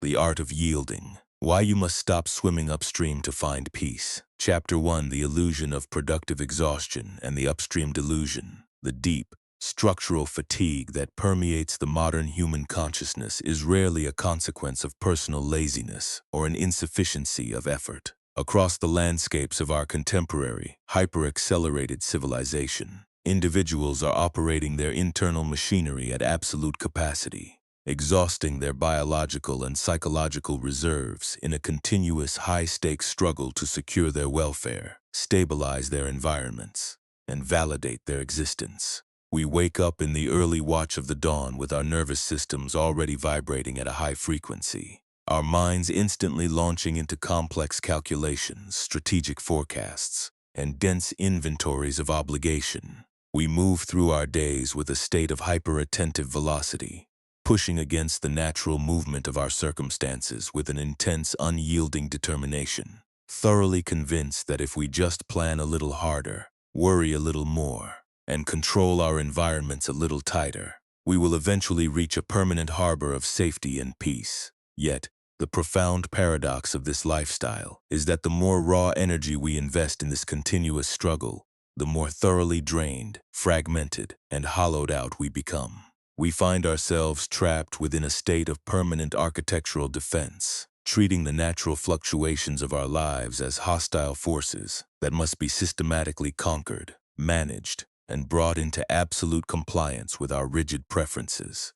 The Art of Yielding. Why you must stop swimming upstream to find peace. Chapter 1. The Illusion of Productive Exhaustion and the Upstream Delusion. The deep, structural fatigue that permeates the modern human consciousness is rarely a consequence of personal laziness or an insufficiency of effort. Across the landscapes of our contemporary, hyper-accelerated civilization, individuals are operating their internal machinery at absolute capacity, exhausting their biological and psychological reserves in a continuous high-stakes struggle to secure their welfare, stabilize their environments, and validate their existence. We wake up in the early watch of the dawn with our nervous systems already vibrating at a high frequency, our minds instantly launching into complex calculations, strategic forecasts, and dense inventories of obligation. We move through our days with a state of hyper-attentive velocity, pushing against the natural movement of our circumstances with an intense, unyielding determination, thoroughly convinced that if we just plan a little harder, worry a little more, and control our environments a little tighter, we will eventually reach a permanent harbor of safety and peace. Yet, the profound paradox of this lifestyle is that the more raw energy we invest in this continuous struggle, the more thoroughly drained, fragmented, and hollowed out we become. We find ourselves trapped within a state of permanent architectural defense, treating the natural fluctuations of our lives as hostile forces that must be systematically conquered, managed, and brought into absolute compliance with our rigid preferences.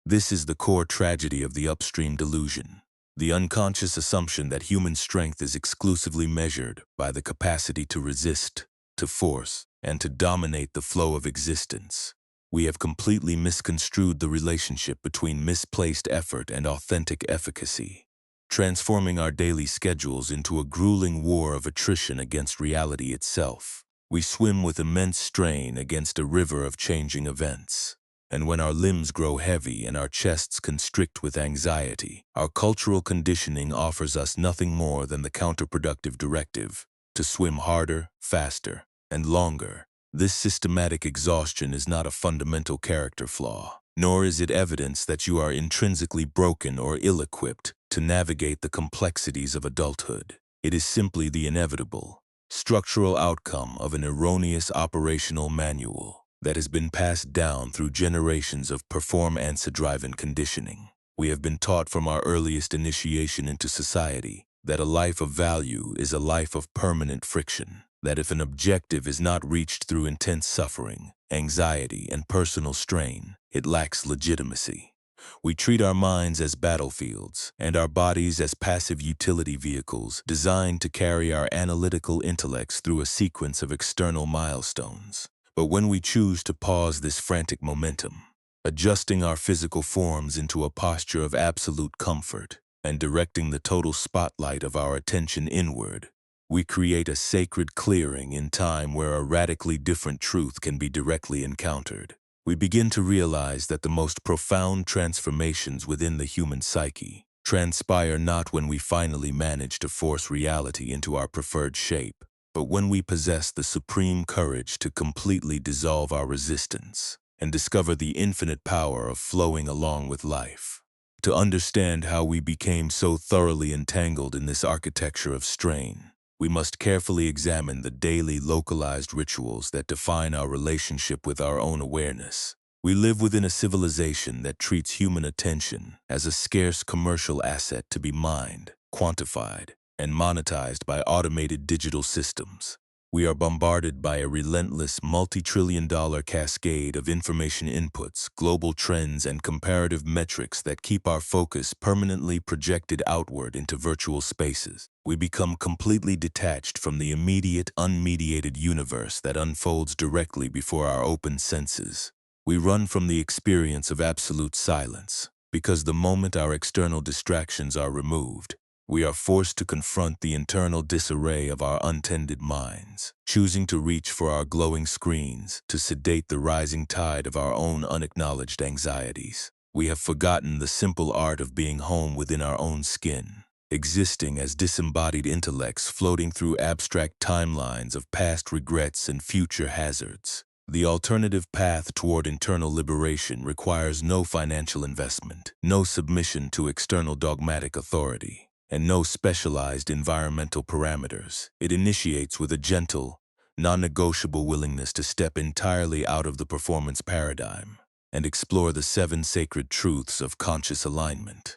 This is the core tragedy of the upstream delusion, the unconscious assumption that human strength is exclusively measured by the capacity to resist, to force, and to dominate the flow of existence. We have completely misconstrued the relationship between misplaced effort and authentic efficacy, transforming our daily schedules into a grueling war of attrition against reality itself. We swim with immense strain against a river of changing events. And when our limbs grow heavy and our chests constrict with anxiety, our cultural conditioning offers us nothing more than the counterproductive directive to swim harder, faster, and longer. This systematic exhaustion is not a fundamental character flaw, nor is it evidence that you are intrinsically broken or ill-equipped to navigate the complexities of adulthood. It is simply the inevitable, structural outcome of an erroneous operational manual that has been passed down through generations of perform-answer-driven conditioning. We have been taught from our earliest initiation into society that a life of value is a life of permanent friction, that if an objective is not reached through intense suffering, anxiety, and personal strain, it lacks legitimacy. We treat our minds as battlefields and our bodies as passive utility vehicles designed to carry our analytical intellects through a sequence of external milestones. But when we choose to pause this frantic momentum, adjusting our physical forms into a posture of absolute comfort and directing the total spotlight of our attention inward, we create a sacred clearing in time where a radically different truth can be directly encountered. We begin to realize that the most profound transformations within the human psyche transpire not when we finally manage to force reality into our preferred shape, but when we possess the supreme courage to completely dissolve our resistance and discover the infinite power of flowing along with life. To understand how we became so thoroughly entangled in this architecture of strain, we must carefully examine the daily localized rituals that define our relationship with our own awareness. We live within a civilization that treats human attention as a scarce commercial asset to be mined, quantified, and monetized by automated digital systems. We are bombarded by a relentless multi-trillion-dollar cascade of information inputs, global trends, and comparative metrics that keep our focus permanently projected outward into virtual spaces. We become completely detached from the immediate, unmediated universe that unfolds directly before our open senses. We run from the experience of absolute silence, because the moment our external distractions are removed, we are forced to confront the internal disarray of our untended minds, choosing to reach for our glowing screens to sedate the rising tide of our own unacknowledged anxieties. We have forgotten the simple art of being home within our own skin, existing as disembodied intellects floating through abstract timelines of past regrets and future hazards. The alternative path toward internal liberation requires no financial investment, no submission to external dogmatic authority, and no specialized environmental parameters. It initiates with a gentle, non-negotiable willingness to step entirely out of the performance paradigm and explore the 7 sacred truths of conscious alignment.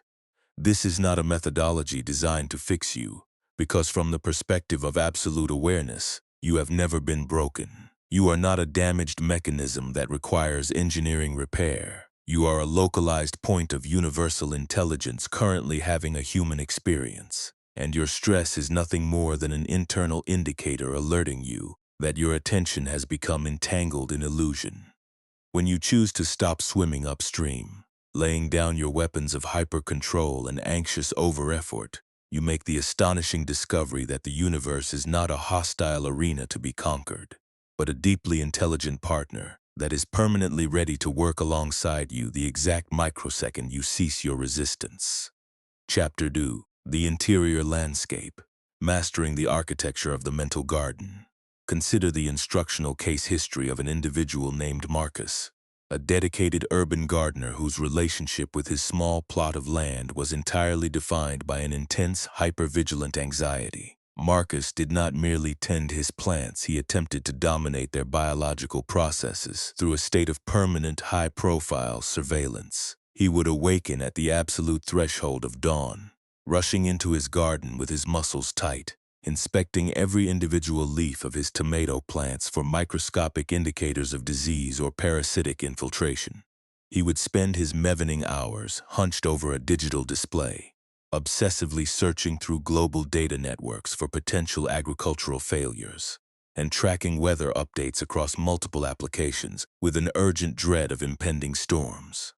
This is not a methodology designed to fix you, because from the perspective of absolute awareness, you have never been broken. You are not a damaged mechanism that requires engineering repair. You are a localized point of universal intelligence currently having a human experience, and your stress is nothing more than an internal indicator alerting you that your attention has become entangled in illusion. When you choose to stop swimming upstream, laying down your weapons of hyper-control and anxious over-effort, you make the astonishing discovery that the universe is not a hostile arena to be conquered, but a deeply intelligent partner that is permanently ready to work alongside you the exact microsecond you cease your resistance. Chapter 2. The Interior Landscape. Mastering the Architecture of the Mental Garden. Consider the instructional case history of an individual named Marcus, a dedicated urban gardener whose relationship with his small plot of land was entirely defined by an intense, hypervigilant anxiety. Marcus did not merely tend his plants, he attempted to dominate their biological processes through a state of permanent, high-profile surveillance. He would awaken at the absolute threshold of dawn, rushing into his garden with his muscles tight, inspecting every individual leaf of his tomato plants for microscopic indicators of disease or parasitic infiltration. He would spend his mevening hours hunched over a digital display, obsessively searching through global data networks for potential agricultural failures, and tracking weather updates across multiple applications with an urgent dread of impending storms.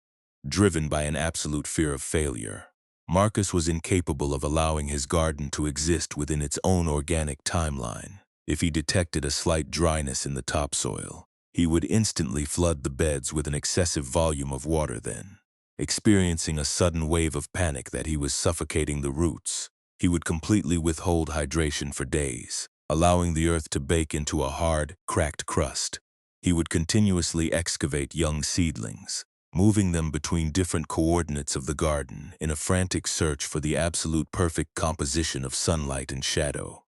Driven by an absolute fear of failure, Marcus was incapable of allowing his garden to exist within its own organic timeline. If he detected a slight dryness in the topsoil, he would instantly flood the beds with an excessive volume of water then. Experiencing a sudden wave of panic that he was suffocating the roots, he would completely withhold hydration for days, allowing the earth to bake into a hard, cracked crust. He would continuously excavate young seedlings, moving them between different coordinates of the garden in a frantic search for the absolute perfect composition of sunlight and shadow.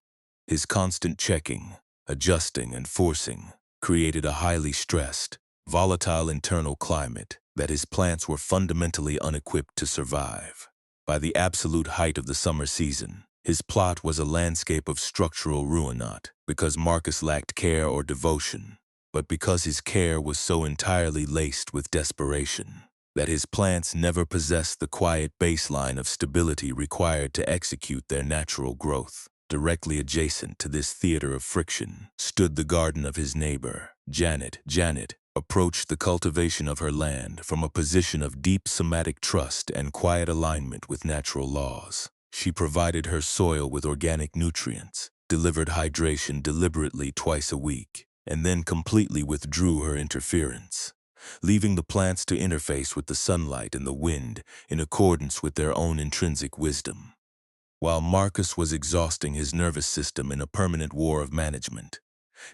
His constant checking, adjusting, and forcing created a highly stressed, volatile internal climate that his plants were fundamentally unequipped to survive. By the absolute height of the summer season, his plot was a landscape of structural ruin, not because Marcus lacked care or devotion, but because his care was so entirely laced with desperation that his plants never possessed the quiet baseline of stability required to execute their natural growth. Directly adjacent to this theater of friction stood the garden of his neighbor, Janet. Janet approached the cultivation of her land from a position of deep somatic trust and quiet alignment with natural laws. She provided her soil with organic nutrients, delivered hydration deliberately twice a week, and then completely withdrew her interference, leaving the plants to interface with the sunlight and the wind in accordance with their own intrinsic wisdom. While Marcus was exhausting his nervous system in a permanent war of management,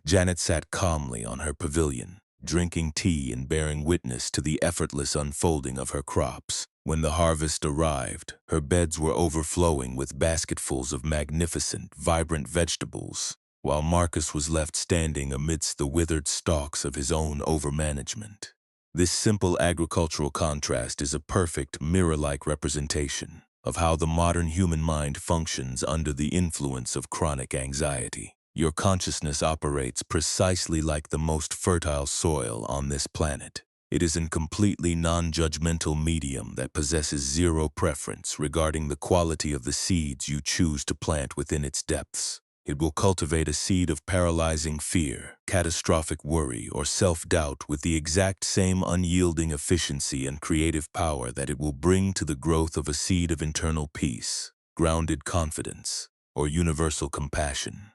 Janet sat calmly on her pavilion, drinking tea and bearing witness to the effortless unfolding of her crops. When the harvest arrived, her beds were overflowing with basketfuls of magnificent, vibrant vegetables, while Marcus was left standing amidst the withered stalks of his own overmanagement. This simple agricultural contrast is a perfect, mirror-like representation of how the modern human mind functions under the influence of chronic anxiety. Your consciousness operates precisely like the most fertile soil on this planet. It is a completely non-judgmental medium that possesses zero preference regarding the quality of the seeds you choose to plant within its depths. It will cultivate a seed of paralyzing fear, catastrophic worry, or self-doubt with the exact same unyielding efficiency and creative power that it will bring to the growth of a seed of internal peace, grounded confidence, or universal compassion.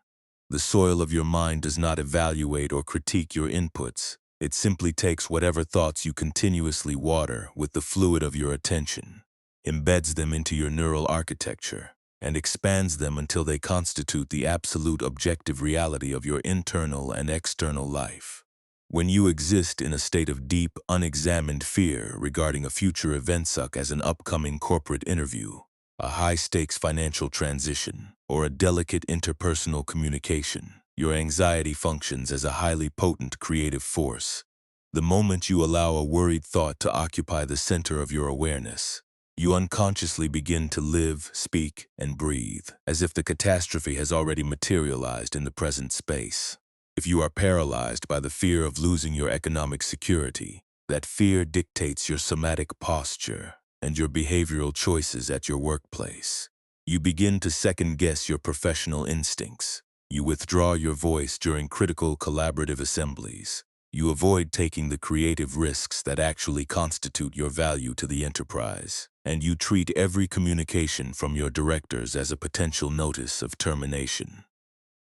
The soil of your mind does not evaluate or critique your inputs. It simply takes whatever thoughts you continuously water with the fluid of your attention, embeds them into your neural architecture, and expands them until they constitute the absolute objective reality of your internal and external life. When you exist in a state of deep, unexamined fear regarding a future event such as an upcoming corporate interview, a high-stakes financial transition, or a delicate interpersonal communication, your anxiety functions as a highly potent creative force. The moment you allow a worried thought to occupy the center of your awareness, you unconsciously begin to live, speak, and breathe, as if the catastrophe has already materialized in the present space. If you are paralyzed by the fear of losing your economic security, that fear dictates your somatic posture and your behavioral choices at your workplace. You begin to second-guess your professional instincts. You withdraw your voice during critical collaborative assemblies. You avoid taking the creative risks that actually constitute your value to the enterprise. And you treat every communication from your directors as a potential notice of termination.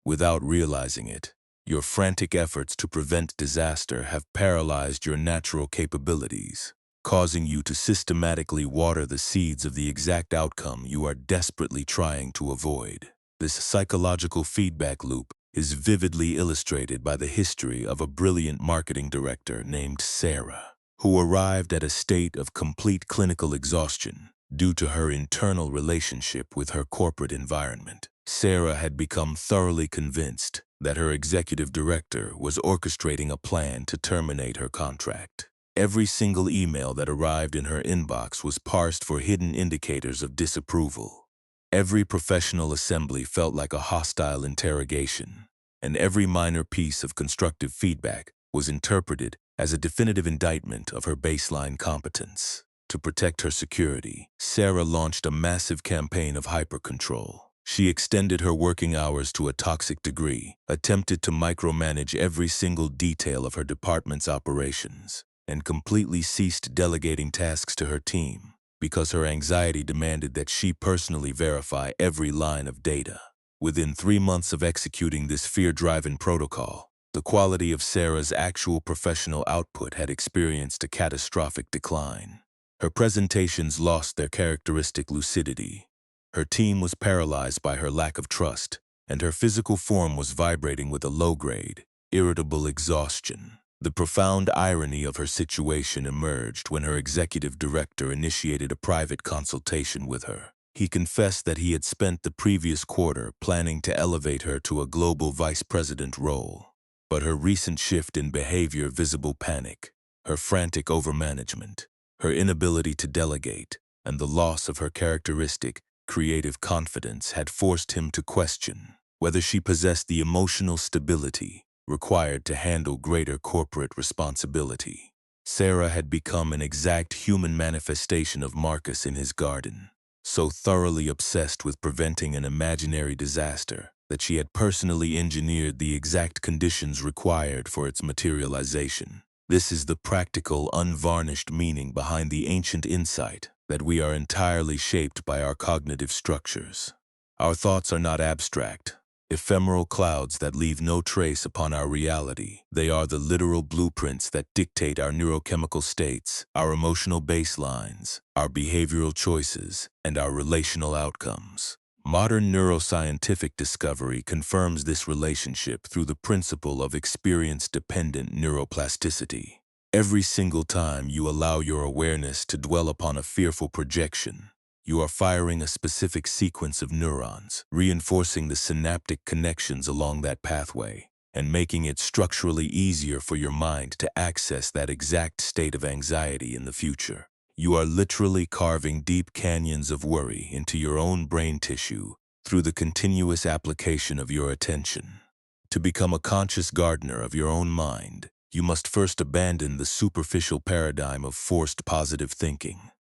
Without realizing it, your frantic efforts to prevent disaster have paralyzed your natural capabilities, causing you to systematically water the seeds of the exact outcome you are desperately trying to avoid. This psychological feedback loop is vividly illustrated by the history of a brilliant marketing director named Sarah, who arrived at a state of complete clinical exhaustion due to her internal relationship with her corporate environment. Sarah had become thoroughly convinced that her executive director was orchestrating a plan to terminate her contract. Every single email that arrived in her inbox was parsed for hidden indicators of disapproval. Every professional assembly felt like a hostile interrogation, and every minor piece of constructive feedback was interpreted as a definitive indictment of her baseline competence. To protect her security, Sarah launched a massive campaign of hyper-control. She extended her working hours to a toxic degree, attempted to micromanage every single detail of her department's operations, and completely ceased delegating tasks to her team because her anxiety demanded that she personally verify every line of data. Within 3 months of executing this fear-driven protocol, the quality of Sarah's actual professional output had experienced a catastrophic decline. Her presentations lost their characteristic lucidity. Her team was paralyzed by her lack of trust, and her physical form was vibrating with a low-grade, irritable exhaustion. The profound irony of her situation emerged when her executive director initiated a private consultation with her. He confessed that he had spent the previous quarter planning to elevate her to a global vice president role. But her recent shift in behavior, visible panic, her frantic overmanagement, her inability to delegate, and the loss of her characteristic, creative confidence had forced him to question whether she possessed the emotional stability required to handle greater corporate responsibility. Sarah had become an exact human manifestation of Marcus in his garden, so thoroughly obsessed with preventing an imaginary disaster that she had personally engineered the exact conditions required for its materialization. This is the practical, unvarnished meaning behind the ancient insight that we are entirely shaped by our cognitive structures. Our thoughts are not abstract, ephemeral clouds that leave no trace upon our reality. They are the literal blueprints that dictate our neurochemical states, our emotional baselines, our behavioral choices, and our relational outcomes. Modern neuroscientific discovery confirms this relationship through the principle of experience-dependent neuroplasticity. Every single time you allow your awareness to dwell upon a fearful projection, you are firing a specific sequence of neurons, reinforcing the synaptic connections along that pathway, and making it structurally easier for your mind to access that exact state of anxiety in the future. You are literally carving deep canyons of worry into your own brain tissue through the continuous application of your attention. To become a conscious gardener of your own mind, you must first abandon the superficial paradigm of forced positive thinking.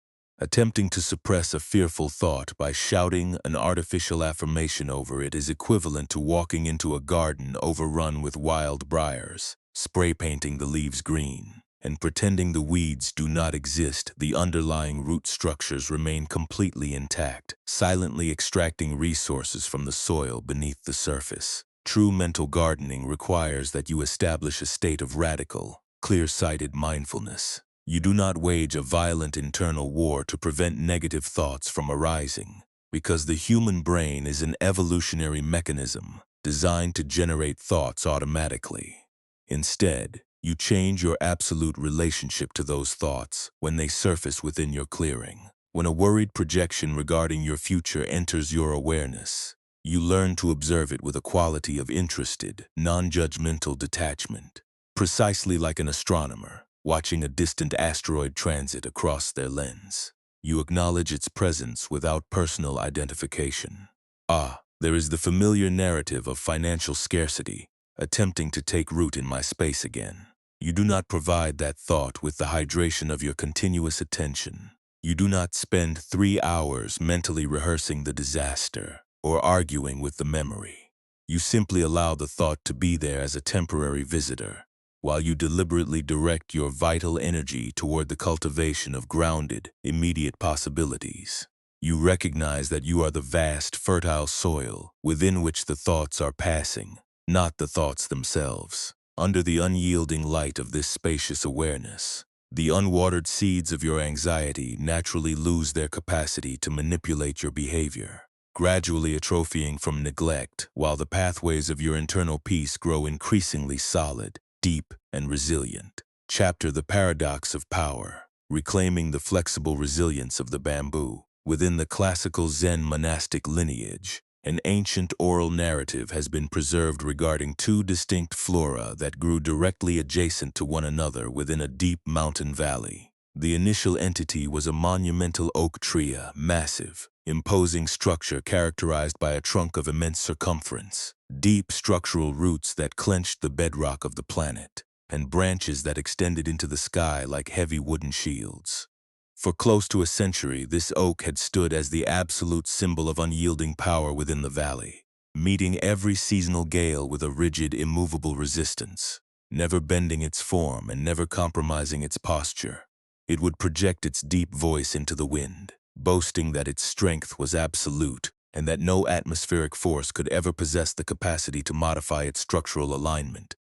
Attempting to suppress a fearful thought by shouting an artificial affirmation over it is equivalent to walking into a garden overrun with wild briars, spray painting the leaves green, and pretending the weeds do not exist. The underlying root structures remain completely intact, silently extracting resources from the soil beneath the surface. True mental gardening requires that you establish a state of radical, clear-sighted mindfulness. You do not wage a violent internal war to prevent negative thoughts from arising, because the human brain is an evolutionary mechanism designed to generate thoughts automatically. Instead, You change your absolute relationship to those thoughts when they surface within your clearing. When a worried projection regarding your future enters your awareness, you learn to observe it with a quality of interested, non-judgmental detachment, precisely like an astronomer watching a distant asteroid transit across their lens. You acknowledge its presence without personal identification. There is the familiar narrative of financial scarcity attempting to take root in my space again. You do not provide that thought with the hydration of your continuous attention. You do not spend 3 hours mentally rehearsing the disaster or arguing with the memory. You simply allow the thought to be there as a temporary visitor, while you deliberately direct your vital energy toward the cultivation of grounded, immediate possibilities. You recognize that you are the vast, fertile soil within which the thoughts are passing, not the thoughts themselves. Under the unyielding light of this spacious awareness, the unwatered seeds of your anxiety naturally lose their capacity to manipulate your behavior, gradually atrophying from neglect, while the pathways of your internal peace grow increasingly solid, deep, and resilient. Chapter: The Paradox of Power. Reclaiming the flexible resilience of the bamboo. Within the classical Zen monastic lineage, an ancient oral narrative has been preserved regarding two distinct flora that grew directly adjacent to one another within a deep mountain valley. The initial entity was a monumental oak tree, a massive, imposing structure characterized by a trunk of immense circumference, deep structural roots that clenched the bedrock of the planet, and branches that extended into the sky like heavy wooden shields. For close to a century, this oak had stood as the absolute symbol of unyielding power within the valley, meeting every seasonal gale with a rigid, immovable resistance, never bending its form and never compromising its posture. It would project its deep voice into the wind, boasting that its strength was absolute and that no atmospheric force could ever possess the capacity to modify its structural alignment.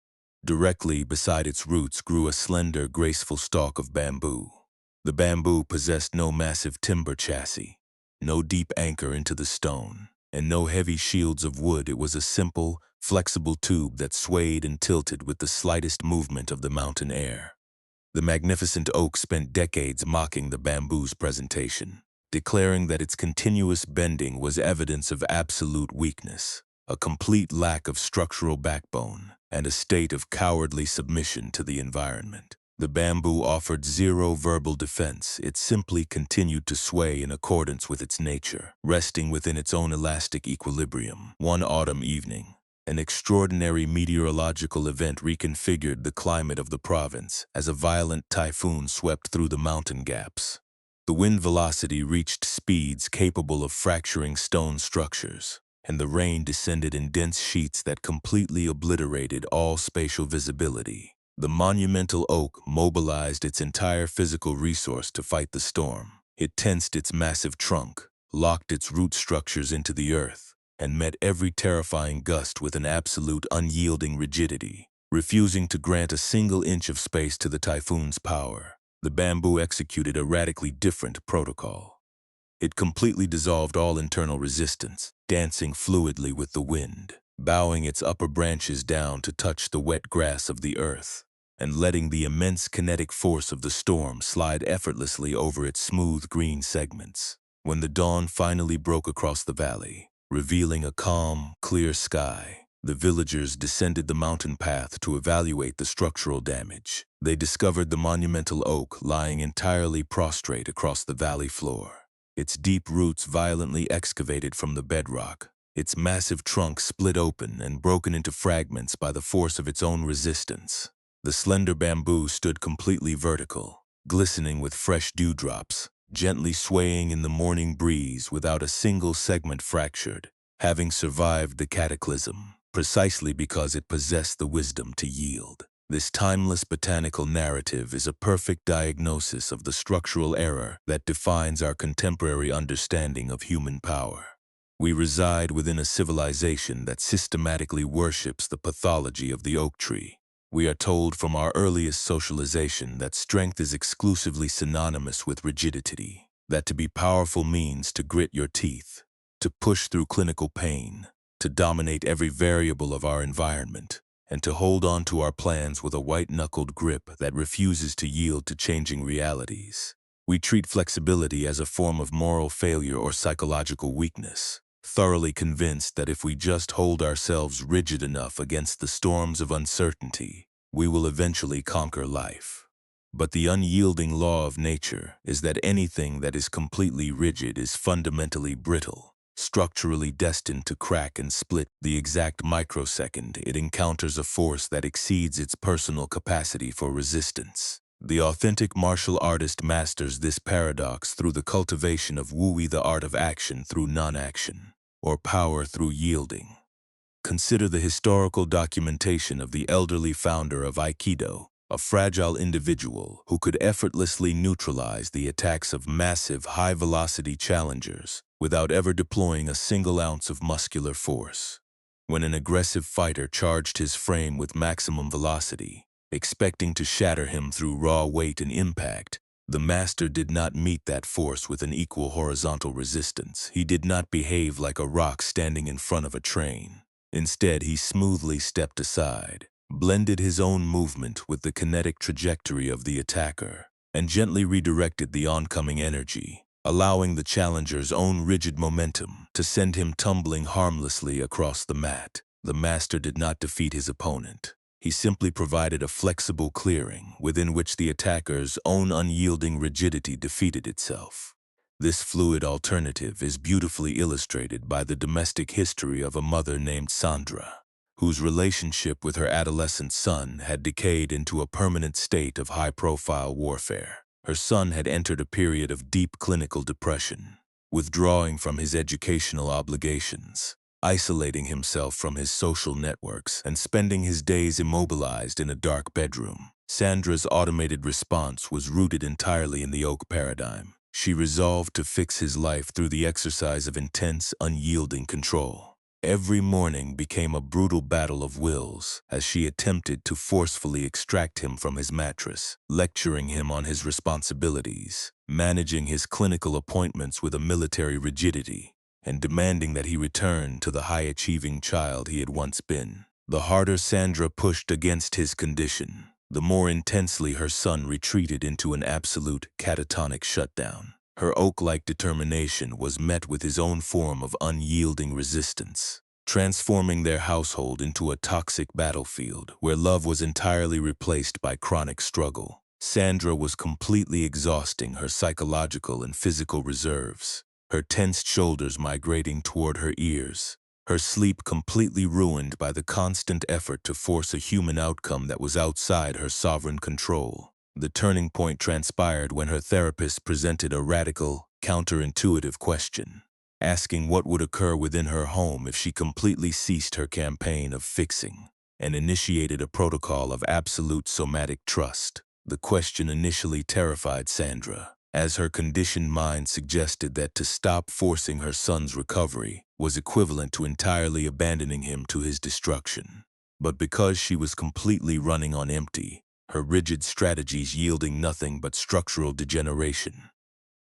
Directly beside its roots grew a slender, graceful stalk of bamboo. The bamboo possessed no massive timber chassis, no deep anchor into the stone, and no heavy shields of wood. It was a simple, flexible tube that swayed and tilted with the slightest movement of the mountain air. The magnificent oak spent decades mocking the bamboo's presentation, declaring that its continuous bending was evidence of absolute weakness, a complete lack of structural backbone, and a state of cowardly submission to the environment. The bamboo offered zero verbal defense. It simply continued to sway in accordance with its nature, resting within its own elastic equilibrium. One autumn evening, an extraordinary meteorological event reconfigured the climate of the province as a violent typhoon swept through the mountain gaps. The wind velocity reached speeds capable of fracturing stone structures, and the rain descended in dense sheets that completely obliterated all spatial visibility. The monumental oak mobilized its entire physical resource to fight the storm. It tensed its massive trunk, locked its root structures into the earth, and met every terrifying gust with an absolute unyielding rigidity, refusing to grant a single inch of space to the typhoon's power. The bamboo executed a radically different protocol. It completely dissolved all internal resistance, dancing fluidly with the wind, bowing its upper branches down to touch the wet grass of the earth, and letting the immense kinetic force of the storm slide effortlessly over its smooth green segments. When the dawn finally broke across the valley, revealing a calm, clear sky, the villagers descended the mountain path to evaluate the structural damage. They discovered the monumental oak lying entirely prostrate across the valley floor, its deep roots violently excavated from the bedrock, its massive trunk split open and broken into fragments by the force of its own resistance. The slender bamboo stood completely vertical, glistening with fresh dewdrops, gently swaying in the morning breeze without a single segment fractured, having survived the cataclysm, precisely because it possessed the wisdom to yield. This timeless botanical narrative is a perfect diagnosis of the structural error that defines our contemporary understanding of human power. We reside within a civilization that systematically worships the pathology of the oak tree. We are told from our earliest socialization that strength is exclusively synonymous with rigidity, that to be powerful means to grit your teeth, to push through clinical pain, to dominate every variable of our environment, and to hold on to our plans with a white-knuckled grip that refuses to yield to changing realities. We treat flexibility as a form of moral failure or psychological weakness, thoroughly convinced that if we just hold ourselves rigid enough against the storms of uncertainty, we will eventually conquer life. But the unyielding law of nature is that anything that is completely rigid is fundamentally brittle, structurally destined to crack and split the exact microsecond it encounters a force that exceeds its personal capacity for resistance. The authentic martial artist masters this paradox through the cultivation of wui, the art of action through non-action, or power through yielding. Consider the historical documentation of the elderly founder of Aikido, a fragile individual who could effortlessly neutralize the attacks of massive, high-velocity challengers without ever deploying a single ounce of muscular force. When an aggressive fighter charged his frame with maximum velocity, expecting to shatter him through raw weight and impact, the master did not meet that force with an equal horizontal resistance. He did not behave like a rock standing in front of a train. Instead, he smoothly stepped aside, blended his own movement with the kinetic trajectory of the attacker, and gently redirected the oncoming energy, allowing the challenger's own rigid momentum to send him tumbling harmlessly across the mat. The master did not defeat his opponent. He simply provided a flexible clearing within which the attacker's own unyielding rigidity defeated itself. This fluid alternative is beautifully illustrated by the domestic history of a mother named Sandra, whose relationship with her adolescent son had decayed into a permanent state of high-profile warfare. Her son had entered a period of deep clinical depression, withdrawing from his educational obligations, isolating himself from his social networks, and spending his days immobilized in a dark bedroom. Sandra's automated response was rooted entirely in the oak paradigm. She resolved to fix his life through the exercise of intense, unyielding control. Every morning became a brutal battle of wills as she attempted to forcefully extract him from his mattress, lecturing him on his responsibilities, managing his clinical appointments with a military rigidity, and demanding that he return to the high-achieving child he had once been. The harder Sandra pushed against his condition, the more intensely her son retreated into an absolute catatonic shutdown. Her oak-like determination was met with his own form of unyielding resistance, transforming their household into a toxic battlefield where love was entirely replaced by chronic struggle. Sandra was completely exhausting her psychological and physical reserves, her tensed shoulders migrating toward her ears, her sleep completely ruined by the constant effort to force a human outcome that was outside her sovereign control. The turning point transpired when her therapist presented a radical, counterintuitive question, asking what would occur within her home if she completely ceased her campaign of fixing and initiated a protocol of absolute somatic trust. The question initially terrified Sandra, as her conditioned mind suggested that to stop forcing her son's recovery was equivalent to entirely abandoning him to his destruction. But because she was completely running on empty, her rigid strategies yielding nothing but structural degeneration,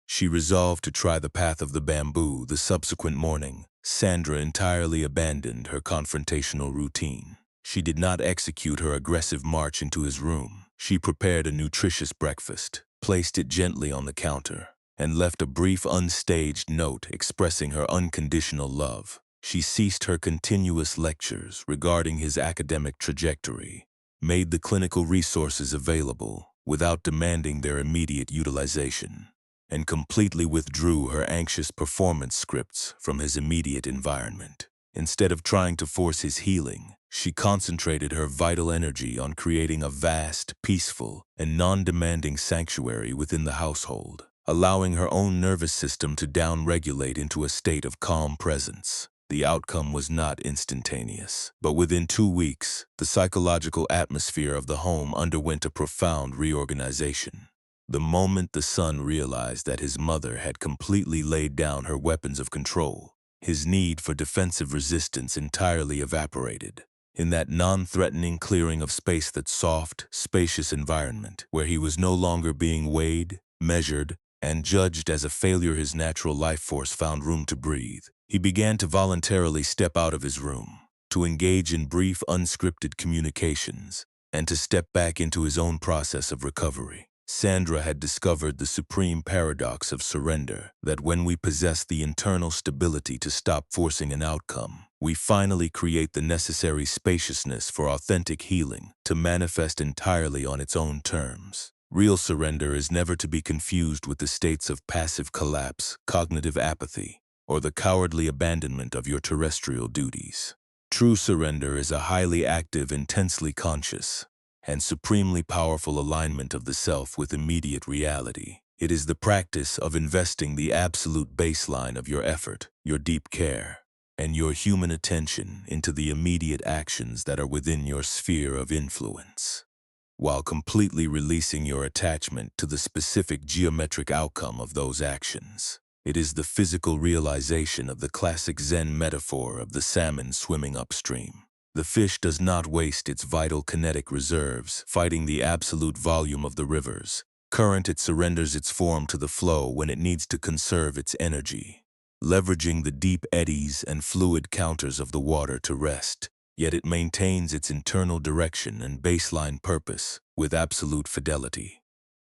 she resolved to try the path of the bamboo. The subsequent morning, Sandra entirely abandoned her confrontational routine. She did not execute her aggressive march into his room. She prepared a nutritious breakfast, placed it gently on the counter, and left a brief, unstaged note expressing her unconditional love. She ceased her continuous lectures regarding his academic trajectory, made the clinical resources available without demanding their immediate utilization, and completely withdrew her anxious performance scripts from his immediate environment. Instead of trying to force his healing, she concentrated her vital energy on creating a vast, peaceful, and non-demanding sanctuary within the household, allowing her own nervous system to down-regulate into a state of calm presence. The outcome was not instantaneous, but within 2 weeks, the psychological atmosphere of the home underwent a profound reorganization. The moment the son realized that his mother had completely laid down her weapons of control, his need for defensive resistance entirely evaporated. In that non-threatening clearing of space, that soft, spacious environment where he was no longer being weighed, measured, and judged as a failure, his natural life force found room to breathe. He began to voluntarily step out of his room, to engage in brief, unscripted communications, and to step back into his own process of recovery. Sandra had discovered the supreme paradox of surrender, that when we possess the internal stability to stop forcing an outcome, we finally create the necessary spaciousness for authentic healing to manifest entirely on its own terms. Real surrender is never to be confused with the states of passive collapse, cognitive apathy, or the cowardly abandonment of your terrestrial duties. True surrender is a highly active, intensely conscious, and supremely powerful alignment of the self with immediate reality. It is the practice of investing the absolute baseline of your effort, your deep care, and your human attention into the immediate actions that are within your sphere of influence, while completely releasing your attachment to the specific geometric outcome of those actions. It is the physical realization of the classic Zen metaphor of the salmon swimming upstream. The fish does not waste its vital kinetic reserves fighting the absolute volume of the rivers current. It surrenders its form to the flow when it needs to conserve its energy, leveraging the deep eddies and fluid counters of the water to rest, yet it maintains its internal direction and baseline purpose with absolute fidelity.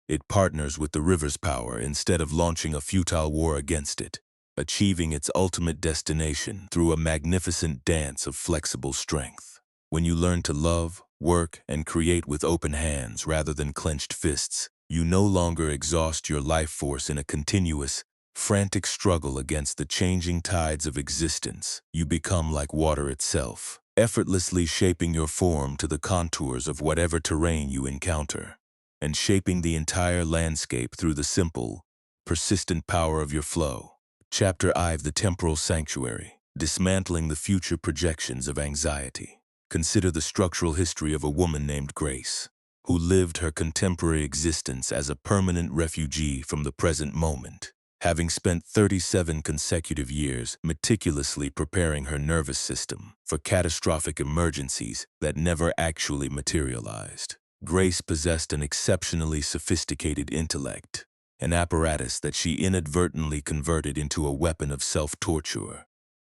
It partners with the river's power instead of launching a futile war against it, achieving its ultimate destination through a magnificent dance of flexible strength. When you learn to love, work, and create with open hands rather than clenched fists, you no longer exhaust your life force in a continuous, frantic struggle against the changing tides of existence. You become like water itself, effortlessly shaping your form to the contours of whatever terrain you encounter, and shaping the entire landscape through the simple, persistent power of your flow. Chapter I: The Temporal Sanctuary. Dismantling the future projections of anxiety. Consider the structural history of a woman named Grace, who lived her contemporary existence as a permanent refugee from the present moment, having spent 37 consecutive years meticulously preparing her nervous system for catastrophic emergencies that never actually materialized. Grace possessed an exceptionally sophisticated intellect, an apparatus that she inadvertently converted into a weapon of self-torture.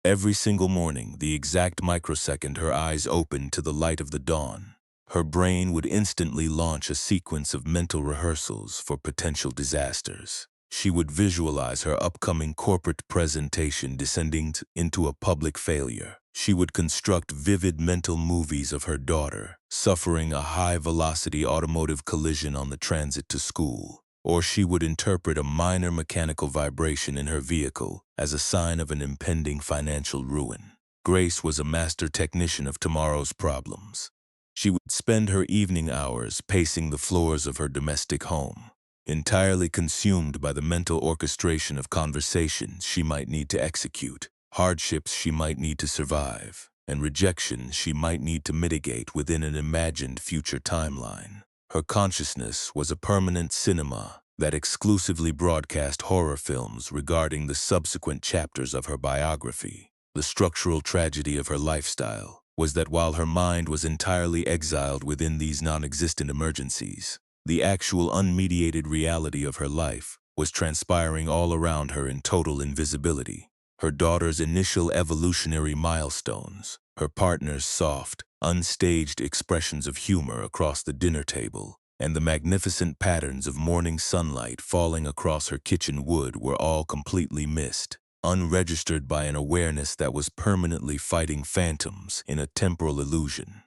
Every single morning, the exact microsecond her eyes opened to the light of the dawn, her brain would instantly launch a sequence of mental rehearsals for potential disasters. She would visualize her upcoming corporate presentation descending into a public failure. She would construct vivid mental movies of her daughter suffering a high-velocity automotive collision on the transit to school, or she would interpret a minor mechanical vibration in her vehicle as a sign of an impending financial ruin. Grace was a master technician of tomorrow's problems. She would spend her evening hours pacing the floors of her domestic home, entirely consumed by the mental orchestration of conversations she might need to execute, hardships she might need to survive, and rejections she might need to mitigate within an imagined future timeline. Her consciousness was a permanent cinema that exclusively broadcast horror films regarding the subsequent chapters of her biography. The structural tragedy of her lifestyle was that while her mind was entirely exiled within these non-existent emergencies, the actual unmediated reality of her life was transpiring all around her in total invisibility. Her daughter's initial evolutionary milestones, her partner's soft, unstaged expressions of humor across the dinner table, and the magnificent patterns of morning sunlight falling across her kitchen wood were all completely missed, unregistered by an awareness that was permanently fighting phantoms in a temporal illusion.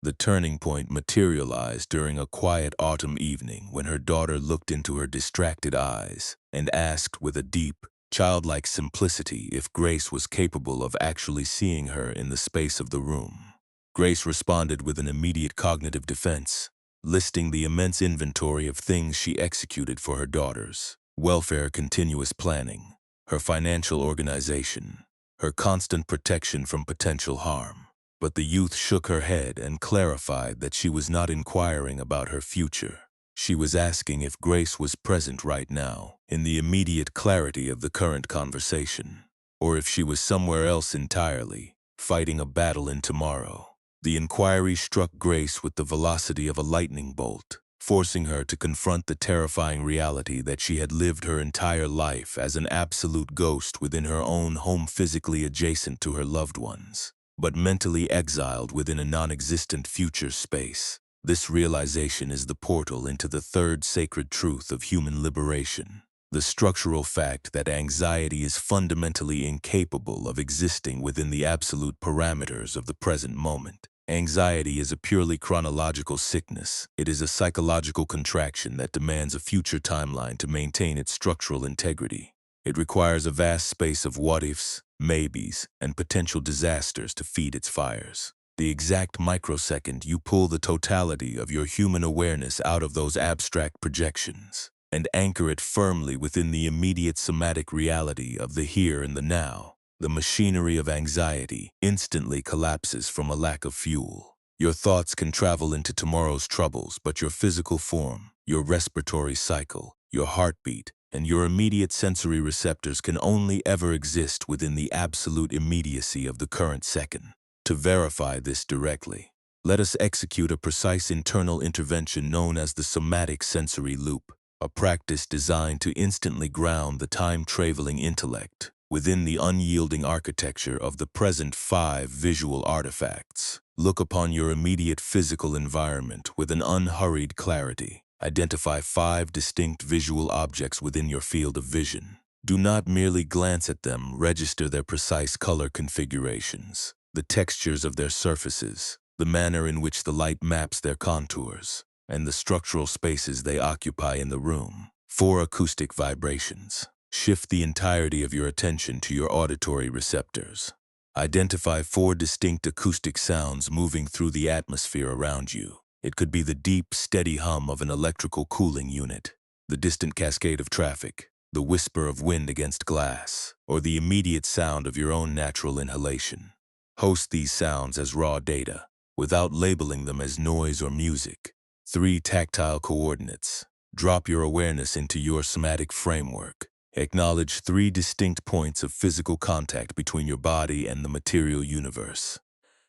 The turning point materialized during a quiet autumn evening when her daughter looked into her distracted eyes and asked with a deep, childlike simplicity if Grace was capable of actually seeing her in the space of the room. Grace responded with an immediate cognitive defense, listing the immense inventory of things she executed for her daughters: welfare, continuous planning, her financial organization, her constant protection from potential harm. But the youth shook her head and clarified that she was not inquiring about her future. She was asking if Grace was present right now, in the immediate clarity of the current conversation, or if she was somewhere else entirely, fighting a battle in tomorrow. The inquiry struck Grace with the velocity of a lightning bolt, forcing her to confront the terrifying reality that she had lived her entire life as an absolute ghost within her own home, physically adjacent to her loved ones. but mentally exiled within a non-existent future space. This realization is the portal into the third sacred truth of human liberation, the structural fact that anxiety is fundamentally incapable of existing within the absolute parameters of the present moment. Anxiety is a purely chronological sickness. It is a psychological contraction that demands a future timeline to maintain its structural integrity. It requires a vast space of what-ifs, maybes, and potential disasters to feed its fires. The exact microsecond you pull the totality of your human awareness out of those abstract projections and anchor it firmly within the immediate somatic reality of the here and the now, the machinery of anxiety instantly collapses from a lack of fuel. Your thoughts can travel into tomorrow's troubles, but your physical form, your respiratory cycle, your heartbeat, and your immediate sensory receptors can only ever exist within the absolute immediacy of the current second. To verify this directly, let us execute a precise internal intervention known as the somatic sensory loop, a practice designed to instantly ground the time-traveling intellect within the unyielding architecture of the present 5 visual artifacts. Look upon your immediate physical environment with an unhurried clarity. Identify 5 distinct visual objects within your field of vision. Do not merely glance at them, register their precise color configurations, the textures of their surfaces, the manner in which the light maps their contours, and the structural spaces they occupy in the room. 4 acoustic vibrations. Shift the entirety of your attention to your auditory receptors. Identify 4 distinct acoustic sounds moving through the atmosphere around you. It could be the deep, steady hum of an electrical cooling unit, the distant cascade of traffic, the whisper of wind against glass, or the immediate sound of your own natural inhalation. Host these sounds as raw data, without labeling them as noise or music. 3 tactile coordinates. Drop your awareness into your somatic framework. Acknowledge 3 distinct points of physical contact between your body and the material universe.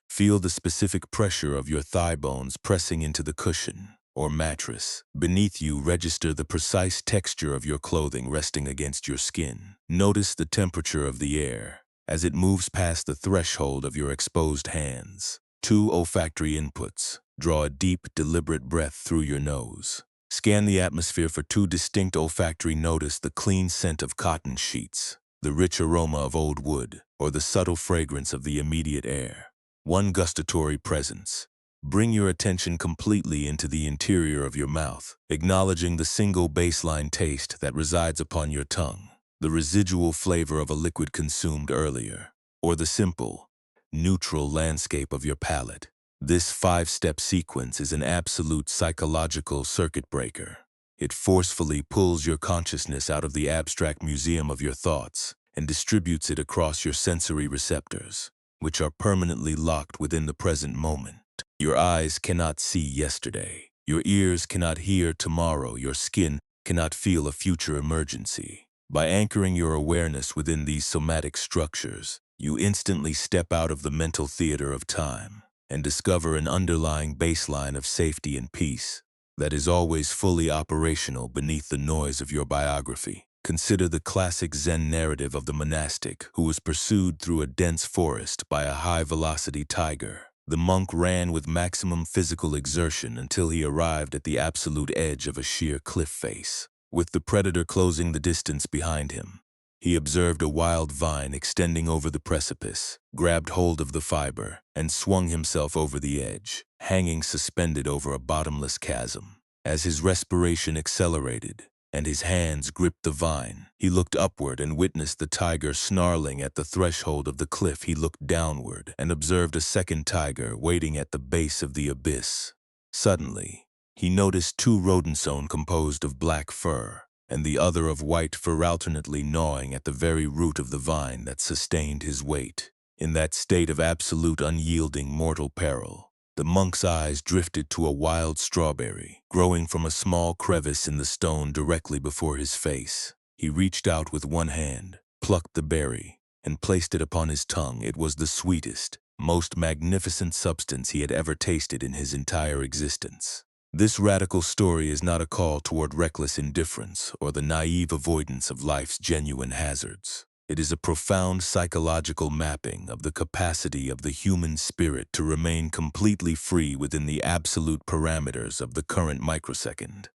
Feel the specific pressure of your thigh bones pressing into the cushion or mattress. Beneath you, register the precise texture of your clothing resting against your skin. Notice the temperature of the air as it moves past the threshold of your exposed hands. 2 olfactory inputs. Draw a deep, deliberate breath through your nose. Scan the atmosphere for 2 distinct olfactory. Notice the clean scent of cotton sheets, the rich aroma of old wood, or the subtle fragrance of the immediate air. 1 gustatory presence. Bring your attention completely into the interior of your mouth, acknowledging the single baseline taste that resides upon your tongue, the residual flavor of a liquid consumed earlier, or the simple, neutral landscape of your palate. This 5-step sequence is an absolute psychological circuit breaker. It forcefully pulls your consciousness out of the abstract museum of your thoughts and distributes it across your sensory receptors, which are permanently locked within the present moment. Your eyes cannot see yesterday. Your ears cannot hear tomorrow. Your skin cannot feel a future emergency. By anchoring your awareness within these somatic structures, you instantly step out of the mental theater of time and discover an underlying baseline of safety and peace that is always fully operational beneath the noise of your biography. Consider the classic Zen narrative of the monastic who was pursued through a dense forest by a high-velocity tiger. The monk ran with maximum physical exertion until he arrived at the absolute edge of a sheer cliff face. With the predator closing the distance behind him, he observed a wild vine extending over the precipice, grabbed hold of the fiber, and swung himself over the edge, hanging suspended over a bottomless chasm. As his respiration accelerated and his hands gripped the vine, he looked upward and witnessed the tiger snarling at the threshold of the cliff. He looked downward and observed a second tiger waiting at the base of the abyss. Suddenly, he noticed 2 rodents composed of black fur and the other of white fur alternately gnawing at the very root of the vine that sustained his weight. In that state of absolute unyielding mortal peril, the monk's eyes drifted to a wild strawberry growing from a small crevice in the stone directly before his face. He reached out with one hand, plucked the berry, and placed it upon his tongue. It was the sweetest, most magnificent substance he had ever tasted in his entire existence. This radical story is not a call toward reckless indifference or the naive avoidance of life's genuine hazards. It is a profound psychological mapping of the capacity of the human spirit to remain completely free within the absolute parameters of the current microsecond,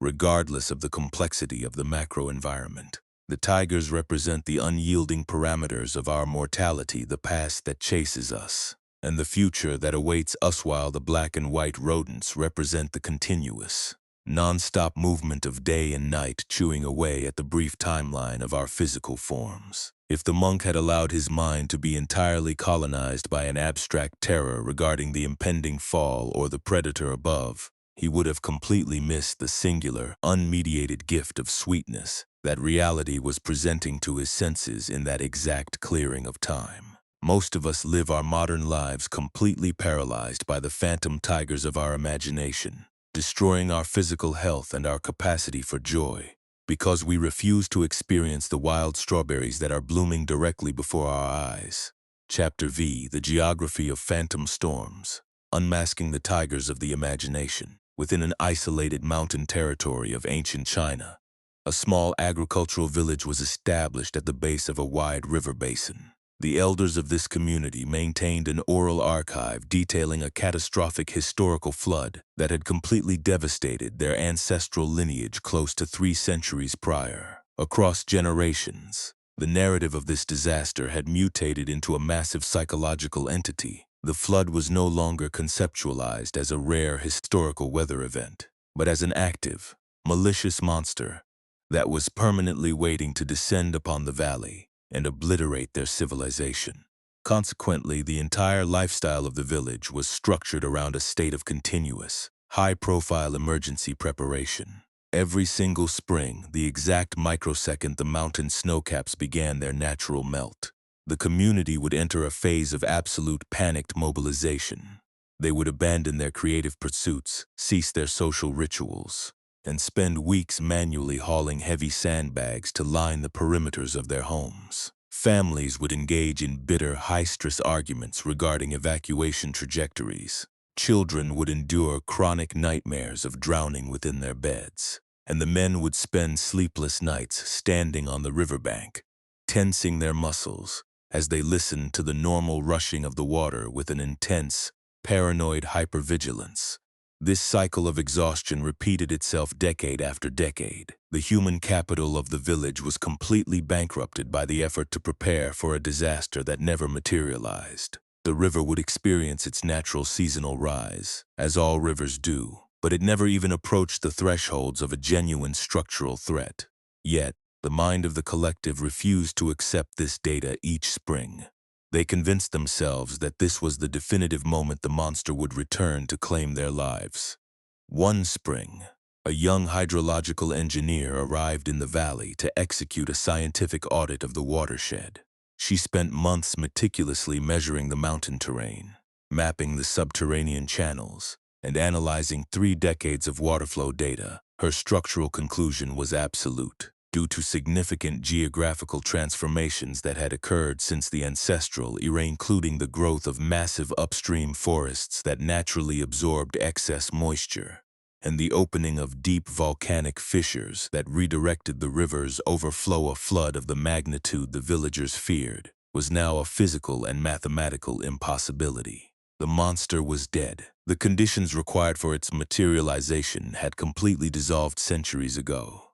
regardless of the complexity of the macro environment. The tigers represent the unyielding parameters of our mortality, the past that chases us, and the future that awaits us, while the black and white rodents represent the continuous, non-stop movement of day and night, chewing away at the brief timeline of our physical forms. If the monk had allowed his mind to be entirely colonized by an abstract terror regarding the impending fall or the predator above, he would have completely missed the singular, unmediated gift of sweetness that reality was presenting to his senses in that exact clearing of time. Most of us live our modern lives completely paralyzed by the phantom tigers of our imagination, destroying our physical health and our capacity for joy, because we refuse to experience the wild strawberries that are blooming directly before our eyes. Chapter V, The Geography of Phantom Storms, Unmasking the Tigers of the Imagination. Within an isolated mountain territory of ancient China, a small agricultural village was established at the base of a wide river basin. The elders of this community maintained an oral archive detailing a catastrophic historical flood that had completely devastated their ancestral lineage close to 3 centuries prior. Across generations, the narrative of this disaster had mutated into a massive psychological entity. The flood was no longer conceptualized as a rare historical weather event, but as an active, malicious monster that was permanently waiting to descend upon the valley and obliterate their civilization. Consequently, the entire lifestyle of the village was structured around a state of continuous, high-profile emergency preparation. Every single spring, the exact microsecond the mountain snowcaps began their natural melt, the community would enter a phase of absolute panicked mobilization. They would abandon their creative pursuits, cease their social rituals, and spend weeks manually hauling heavy sandbags to line the perimeters of their homes. Families would engage in bitter, high-stress arguments regarding evacuation trajectories. Children would endure chronic nightmares of drowning within their beds, and the men would spend sleepless nights standing on the riverbank, tensing their muscles as they listened to the normal rushing of the water with an intense, paranoid hypervigilance. This cycle of exhaustion repeated itself decade after decade. The human capital of the village was completely bankrupted by the effort to prepare for a disaster that never materialized. The river would experience its natural seasonal rise, as all rivers do, but it never even approached the thresholds of a genuine structural threat. Yet, the mind of the collective refused to accept this data each spring. They convinced themselves that this was the definitive moment the monster would return to claim their lives. One spring, a young hydrological engineer arrived in the valley to execute a scientific audit of the watershed. She spent months meticulously measuring the mountain terrain, mapping the subterranean channels, and analyzing 3 decades of water flow data. Her structural conclusion was absolute. Due to significant geographical transformations that had occurred since the ancestral era, including the growth of massive upstream forests that naturally absorbed excess moisture, and the opening of deep volcanic fissures that redirected the river's overflow. A flood of the magnitude the villagers feared was now a physical and mathematical impossibility. The monster was dead. The conditions required for its materialization had completely dissolved centuries ago.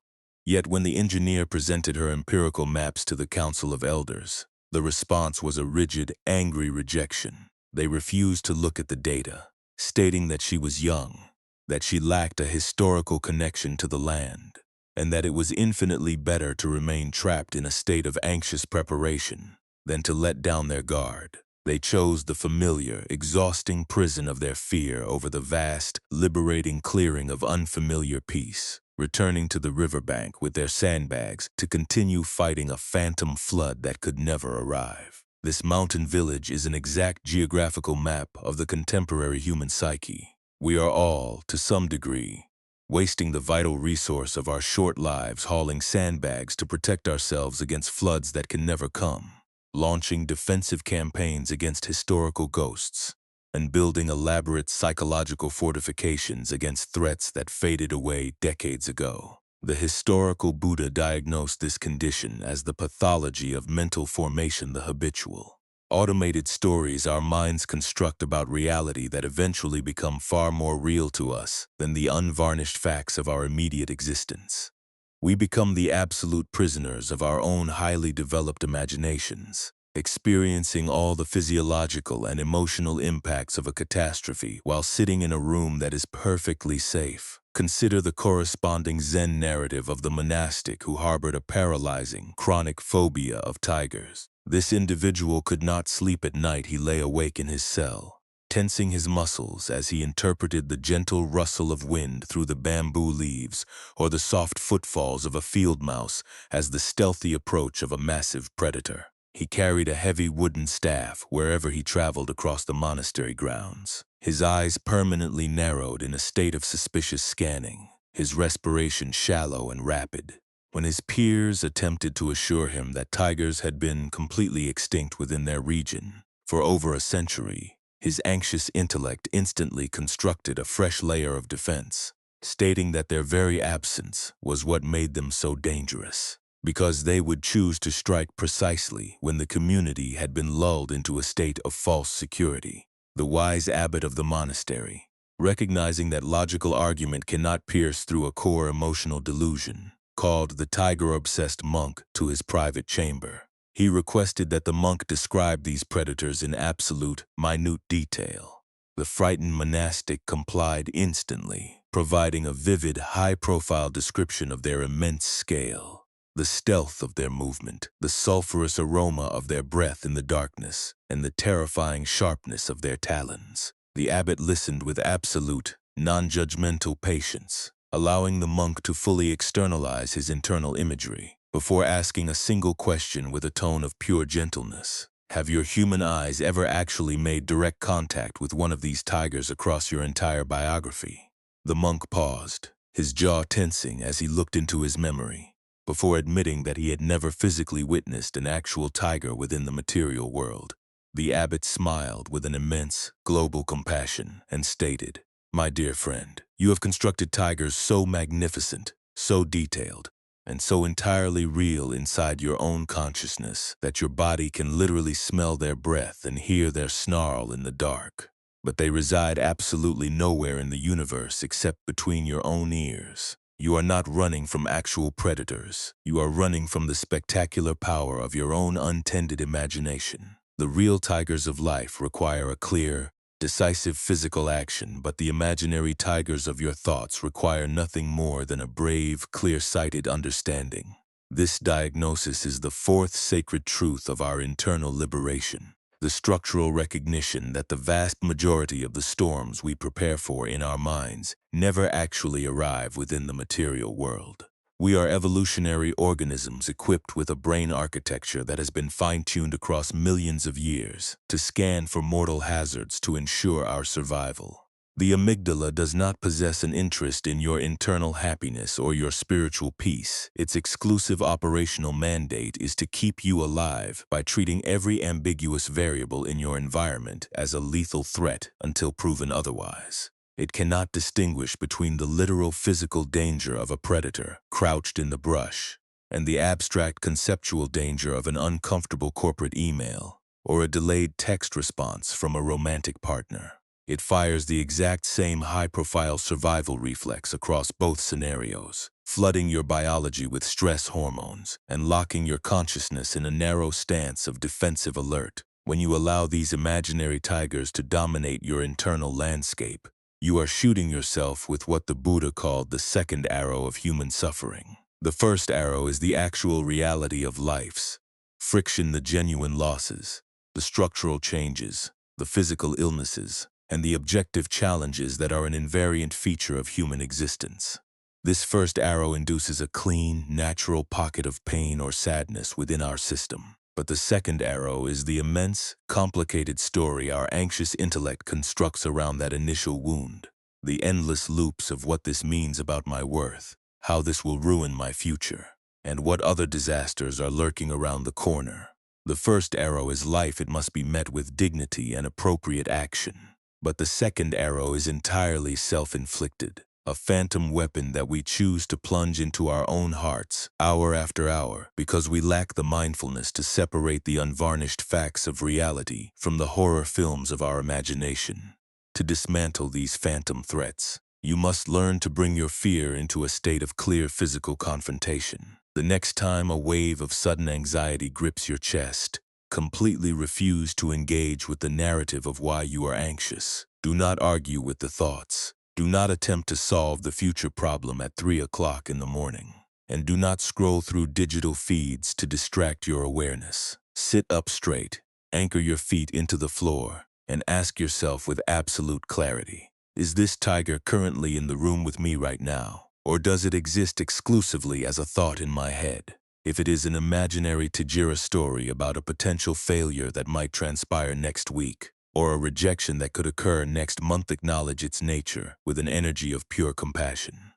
Yet when the engineer presented her empirical maps to the Council of Elders, the response was a rigid, angry rejection. They refused to look at the data, stating that she was young, that she lacked a historical connection to the land, and that it was infinitely better to remain trapped in a state of anxious preparation than to let down their guard. They chose the familiar, exhausting prison of their fear over the vast, liberating clearing of unfamiliar peace, returning to the riverbank with their sandbags to continue fighting a phantom flood that could never arrive. This mountain village is an exact geographical map of the contemporary human psyche. We are all, to some degree, wasting the vital resource of our short lives hauling sandbags to protect ourselves against floods that can never come, launching defensive campaigns against historical ghosts, and building elaborate psychological fortifications against threats that faded away decades ago. The historical Buddha diagnosed this condition as the pathology of mental formation, the habitual, automated stories our minds construct about reality that eventually become far more real to us than the unvarnished facts of our immediate existence. We become the absolute prisoners of our own highly developed imaginations, experiencing all the physiological and emotional impacts of a catastrophe while sitting in a room that is perfectly safe. Consider the corresponding Zen narrative of the monastic who harbored a paralyzing, chronic phobia of tigers. This individual could not sleep at night. He lay awake in his cell, tensing his muscles as he interpreted the gentle rustle of wind through the bamboo leaves or the soft footfalls of a field mouse as the stealthy approach of a massive predator. He carried a heavy wooden staff wherever he traveled across the monastery grounds, his eyes permanently narrowed in a state of suspicious scanning, his respiration shallow and rapid. When his peers attempted to assure him that tigers had been completely extinct within their region for over a century, his anxious intellect instantly constructed a fresh layer of defense, stating that their very absence was what made them so dangerous, because they would choose to strike precisely when the community had been lulled into a state of false security. The wise abbot of the monastery, recognizing that logical argument cannot pierce through a core emotional delusion, called the tiger-obsessed monk to his private chamber. He requested that the monk describe these predators in absolute, minute detail. The frightened monastic complied instantly, providing a vivid, high-profile description of their immense scale, the stealth of their movement, the sulfurous aroma of their breath in the darkness, and the terrifying sharpness of their talons. The abbot listened with absolute, non-judgmental patience, allowing the monk to fully externalize his internal imagery, before asking a single question with a tone of pure gentleness. Have your human eyes ever actually made direct contact with one of these tigers across your entire biography? The monk paused, his jaw tensing as he looked into his memory, before admitting that he had never physically witnessed an actual tiger within the material world. The abbot smiled with an immense, global compassion and stated, "My dear friend, you have constructed tigers so magnificent, so detailed, and so entirely real inside your own consciousness that your body can literally smell their breath and hear their snarl in the dark. But they reside absolutely nowhere in the universe except between your own ears. You are not running from actual predators. You are running from the spectacular power of your own untended imagination. The real tigers of life require a clear, decisive physical action, but the imaginary tigers of your thoughts require nothing more than a brave, clear-sighted understanding. This diagnosis is the fourth sacred truth of our internal liberation, the structural recognition that the vast majority of the storms we prepare for in our minds never actually arrive within the material world. We are evolutionary organisms equipped with a brain architecture that has been fine-tuned across millions of years to scan for mortal hazards to ensure our survival. The amygdala does not possess an interest in your internal happiness or your spiritual peace. Its exclusive operational mandate is to keep you alive by treating every ambiguous variable in your environment as a lethal threat until proven otherwise. It cannot distinguish between the literal physical danger of a predator crouched in the brush and the abstract conceptual danger of an uncomfortable corporate email or a delayed text response from a romantic partner. It fires the exact same high-profile survival reflex across both scenarios, flooding your biology with stress hormones and locking your consciousness in a narrow stance of defensive alert. When you allow these imaginary tigers to dominate your internal landscape, you are shooting yourself with what the Buddha called the second arrow of human suffering. The first arrow is the actual reality of life's friction, the genuine losses, the structural changes, the physical illnesses, and the objective challenges that are an invariant feature of human existence. This first arrow induces a clean, natural pocket of pain or sadness within our system. But the second arrow is the immense, complicated story our anxious intellect constructs around that initial wound. The endless loops of what this means about my worth, how this will ruin my future, and what other disasters are lurking around the corner. The first arrow is life. It must be met with dignity and appropriate action. But the second arrow is entirely self-inflicted. a phantom weapon that we choose to plunge into our own hearts, hour after hour, because we lack the mindfulness to separate the unvarnished facts of reality from the horror films of our imagination. To dismantle these phantom threats, you must learn to bring your fear into a state of clear physical confrontation. The next time a wave of sudden anxiety grips your chest, completely refuse to engage with the narrative of why you are anxious. Do not argue with the thoughts. Do not attempt to solve the future problem at 3 o'clock in the morning. And do not scroll through digital feeds to distract your awareness. Sit up straight, anchor your feet into the floor, and ask yourself with absolute clarity, is this tiger currently in the room with me right now? Or does it exist exclusively as a thought in my head? If it is an imaginary Tajira story about a potential failure that might transpire next week, or a rejection that could occur next month, acknowledge its nature with an energy of pure compassion.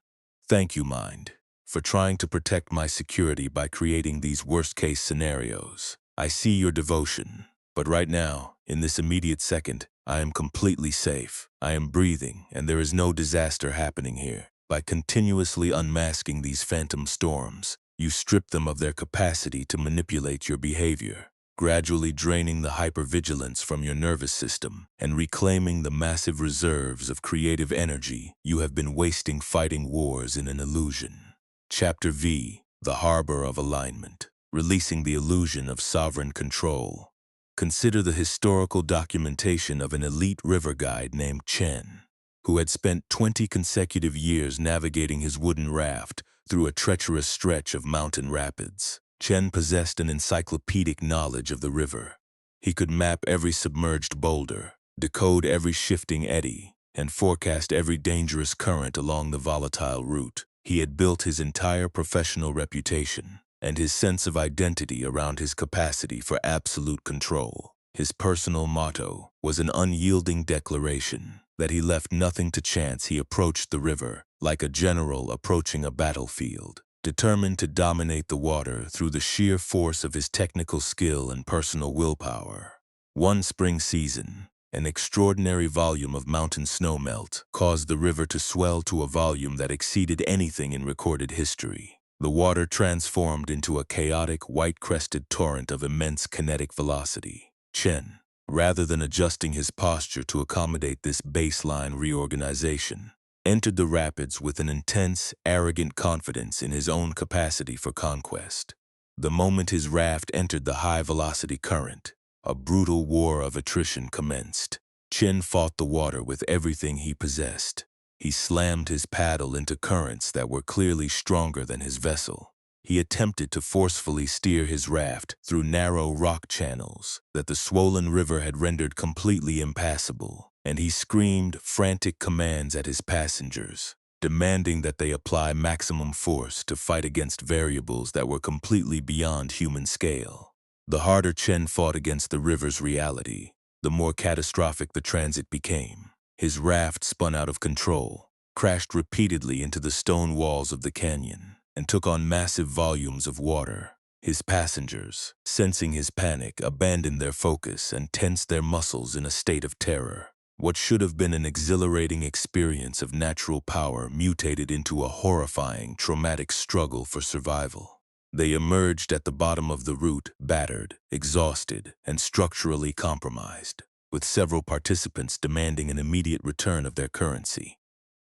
Thank you, mind, for trying to protect my security by creating these worst-case scenarios. I see your devotion, but right now, in this immediate second, I am completely safe. I am breathing, and there is no disaster happening here. By continuously unmasking these phantom storms, you strip them of their capacity to manipulate your behavior, gradually draining the hypervigilance from your nervous system and reclaiming the massive reserves of creative energy you have been wasting fighting wars in an illusion. Chapter V, The Harbor of Alignment, Releasing the Illusion of Sovereign Control. Consider the historical documentation of an elite river guide named Chen, who had spent 20 consecutive years navigating his wooden raft through a treacherous stretch of mountain rapids. Chen possessed an encyclopedic knowledge of the river. He could map every submerged boulder, decode every shifting eddy, and forecast every dangerous current along the volatile route. He had built his entire professional reputation and his sense of identity around his capacity for absolute control. His personal motto was an unyielding declaration that he left nothing to chance. He approached the river like a general approaching a battlefield, determined to dominate the water through the sheer force of his technical skill and personal willpower. One spring season, an extraordinary volume of mountain snowmelt caused the river to swell to a volume that exceeded anything in recorded history. The water transformed into a chaotic, white-crested torrent of immense kinetic velocity. Chen, rather than adjusting his posture to accommodate this baseline reorganization, entered the rapids with an intense, arrogant confidence in his own capacity for conquest. The moment his raft entered the high-velocity current, a brutal war of attrition commenced. Chen fought the water with everything he possessed. He slammed his paddle into currents that were clearly stronger than his vessel. He attempted to forcefully steer his raft through narrow rock channels that the swollen river had rendered completely impassable, and he screamed frantic commands at his passengers, demanding that they apply maximum force to fight against variables that were completely beyond human scale. The harder Chen fought against the river's reality, the more catastrophic the transit became. His raft spun out of control, crashed repeatedly into the stone walls of the canyon, and took on massive volumes of water. His passengers, sensing his panic, abandoned their focus and tensed their muscles in a state of terror. What should have been an exhilarating experience of natural power mutated into a horrifying, traumatic struggle for survival. They emerged at the bottom of the route, battered, exhausted, and structurally compromised, with several participants demanding an immediate return of their currency.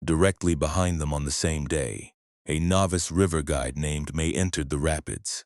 Directly behind them on the same day, a novice river guide named May entered the rapids.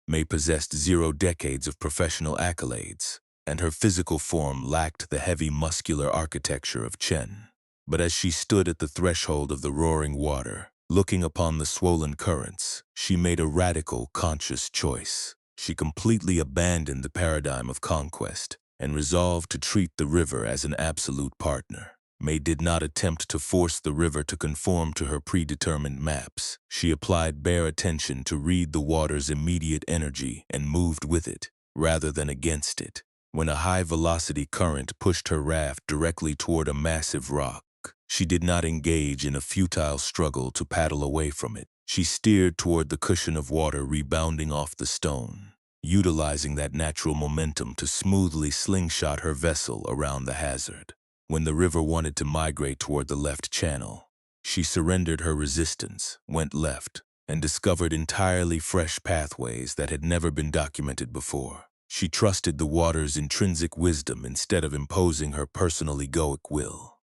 May possessed 0 decades of professional accolades, and her physical form lacked the heavy muscular architecture of Chen. But as she stood at the threshold of the roaring water, looking upon the swollen currents, she made a radical, conscious choice. She completely abandoned the paradigm of conquest and resolved to treat the river as an absolute partner. May did not attempt to force the river to conform to her predetermined maps. She applied bare attention to read the water's immediate energy and moved with it, rather than against it. When a high-velocity current pushed her raft directly toward a massive rock, she did not engage in a futile struggle to paddle away from it. She steered toward the cushion of water rebounding off the stone, utilizing that natural momentum to smoothly slingshot her vessel around the hazard. When the river wanted to migrate toward the left channel, She surrendered her resistance, went left, and discovered entirely fresh pathways that had never been documented before. She trusted the water's intrinsic wisdom instead of imposing her personal egoic will.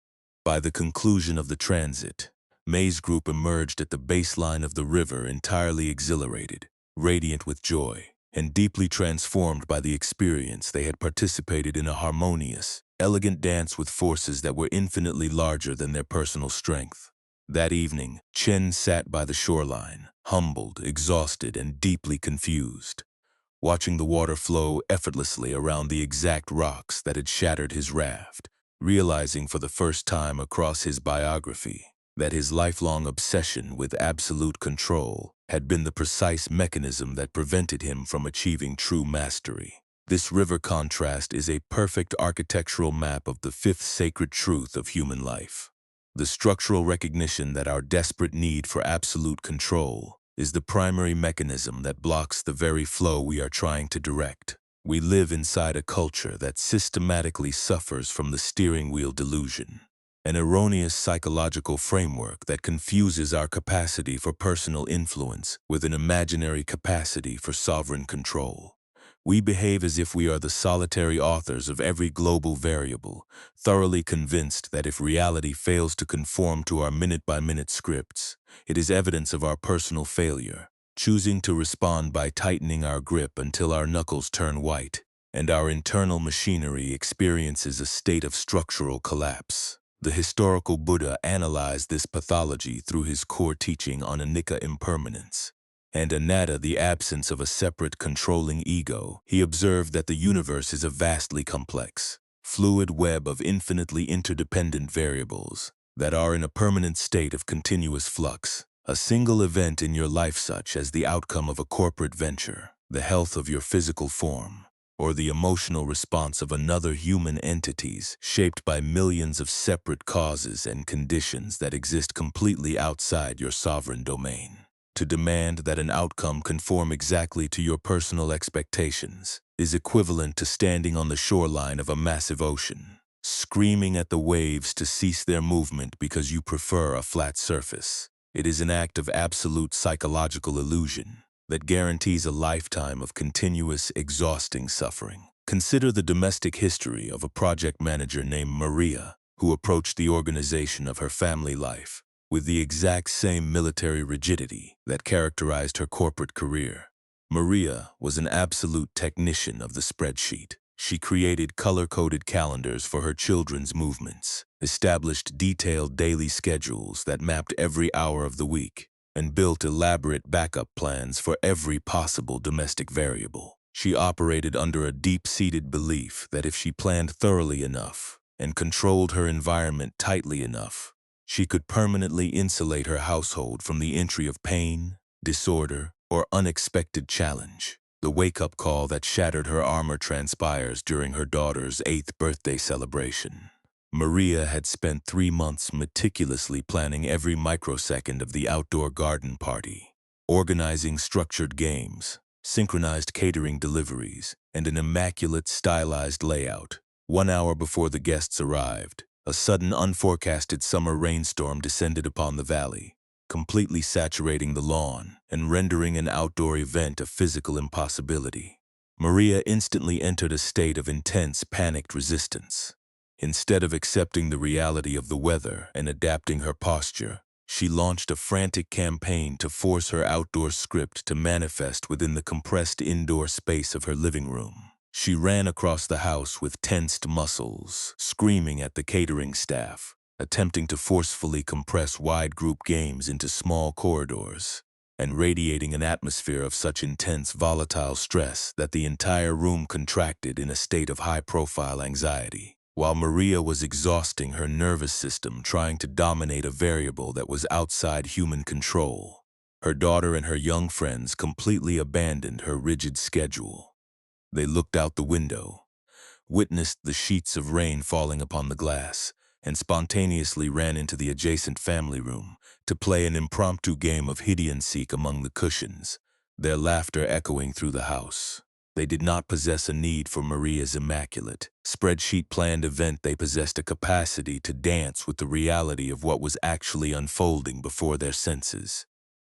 By the conclusion of the transit, May's group emerged at the baseline of the river entirely exhilarated, radiant with joy, and deeply transformed by the experience. They had participated in a harmonious, elegant dance with forces that were infinitely larger than their personal strength. That evening, Chen sat by the shoreline, humbled, exhausted, and deeply confused, watching the water flow effortlessly around the exact rocks that had shattered his raft, realizing for the first time across his biography that his lifelong obsession with absolute control had been the precise mechanism that prevented him from achieving true mastery. This river contrast is a perfect architectural map of the fifth sacred truth of human life. The structural recognition that our desperate need for absolute control is the primary mechanism that blocks the very flow we are trying to direct. We live inside a culture that systematically suffers from the steering wheel delusion, an erroneous psychological framework that confuses our capacity for personal influence with an imaginary capacity for sovereign control. We behave as if we are the solitary authors of every global variable, thoroughly convinced that if reality fails to conform to our minute-by-minute scripts, it is evidence of our personal failure, choosing to respond by tightening our grip until our knuckles turn white, and our internal machinery experiences a state of structural collapse. The historical Buddha analyzed this pathology through his core teaching on anicca impermanence, and anatta, the absence of a separate controlling ego. He observed that the universe is a vastly complex, fluid web of infinitely interdependent variables that are in a permanent state of continuous flux. A single event in your life, such as the outcome of a corporate venture, the health of your physical form, or the emotional response of another human entities, shaped by millions of separate causes and conditions that exist completely outside your sovereign domain. To demand that an outcome conform exactly to your personal expectations is equivalent to standing on the shoreline of a massive ocean, screaming at the waves to cease their movement because you prefer a flat surface. It is an act of absolute psychological illusion that guarantees a lifetime of continuous, exhausting suffering. Consider the domestic history of a project manager named Maria, who approached the organization of her family life with the exact same military rigidity that characterized her corporate career. Maria was an absolute technician of the spreadsheet. She created color-coded calendars for her children's movements, established detailed daily schedules that mapped every hour of the week, and built elaborate backup plans for every possible domestic variable. She operated under a deep-seated belief that if she planned thoroughly enough and controlled her environment tightly enough, she could permanently insulate her household from the entry of pain, disorder, or unexpected challenge. The wake-up call that shattered her armor transpires during her daughter's 8th birthday celebration. Maria had spent 3 months meticulously planning every microsecond of the outdoor garden party, organizing structured games, synchronized catering deliveries, and an immaculate stylized layout. 1 hour before the guests arrived, a sudden unforecasted summer rainstorm descended upon the valley, completely saturating the lawn and rendering an outdoor event a physical impossibility. Maria instantly entered a state of intense panicked resistance. Instead of accepting the reality of the weather and adapting her posture, she launched a frantic campaign to force her outdoor script to manifest within the compressed indoor space of her living room. She ran across the house with tensed muscles, screaming at the catering staff, attempting to forcefully compress wide group games into small corridors, and radiating an atmosphere of such intense volatile stress that the entire room contracted in a state of high-profile anxiety. While Maria was exhausting her nervous system trying to dominate a variable that was outside human control, her daughter and her young friends completely abandoned her rigid schedule. They looked out the window, witnessed the sheets of rain falling upon the glass, and spontaneously ran into the adjacent family room to play an impromptu game of hide and seek among the cushions, their laughter echoing through the house. They did not possess a need for Maria's immaculate, spreadsheet-planned event. They possessed a capacity to dance with the reality of what was actually unfolding before their senses.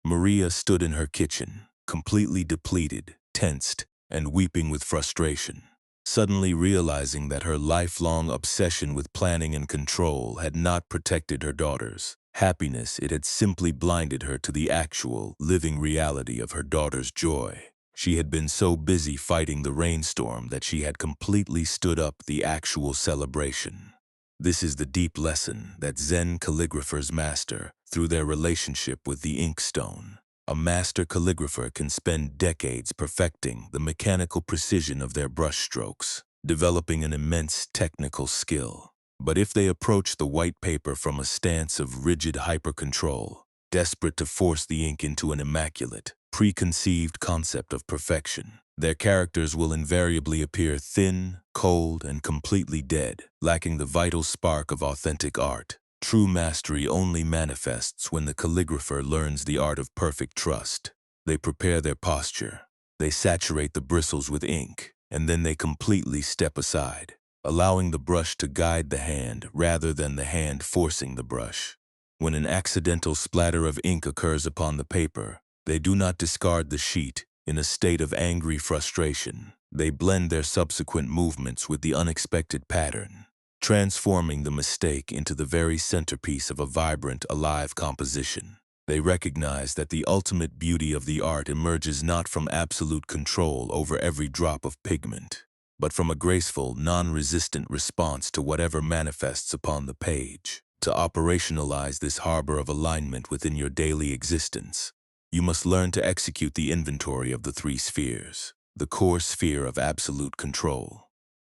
Maria stood in her kitchen, completely depleted, tensed, and weeping with frustration, suddenly realizing that her lifelong obsession with planning and control had not protected her daughter's happiness. It had simply blinded her to the actual, living reality of her daughter's joy. She had been so busy fighting the rainstorm that she had completely stood up the actual celebration. This is the deep lesson that Zen calligraphers master through their relationship with the inkstone. A master calligrapher can spend decades perfecting the mechanical precision of their brushstrokes, developing an immense technical skill. But if they approach the white paper from a stance of rigid hyper-control, desperate to force the ink into an immaculate, preconceived concept of perfection, their characters will invariably appear thin, cold, and completely dead, lacking the vital spark of authentic art. True mastery only manifests when the calligrapher learns the art of perfect trust. They prepare their posture, they saturate the bristles with ink, and then they completely step aside, allowing the brush to guide the hand rather than the hand forcing the brush. When an accidental splatter of ink occurs upon the paper, they do not discard the sheet in a state of angry frustration. They blend their subsequent movements with the unexpected pattern, transforming the mistake into the very centerpiece of a vibrant, alive composition. They recognize that the ultimate beauty of the art emerges not from absolute control over every drop of pigment, but from a graceful, non-resistant response to whatever manifests upon the page. To operationalize this harbor of alignment within your daily existence, you must learn to execute the inventory of the three spheres, the core sphere of absolute control.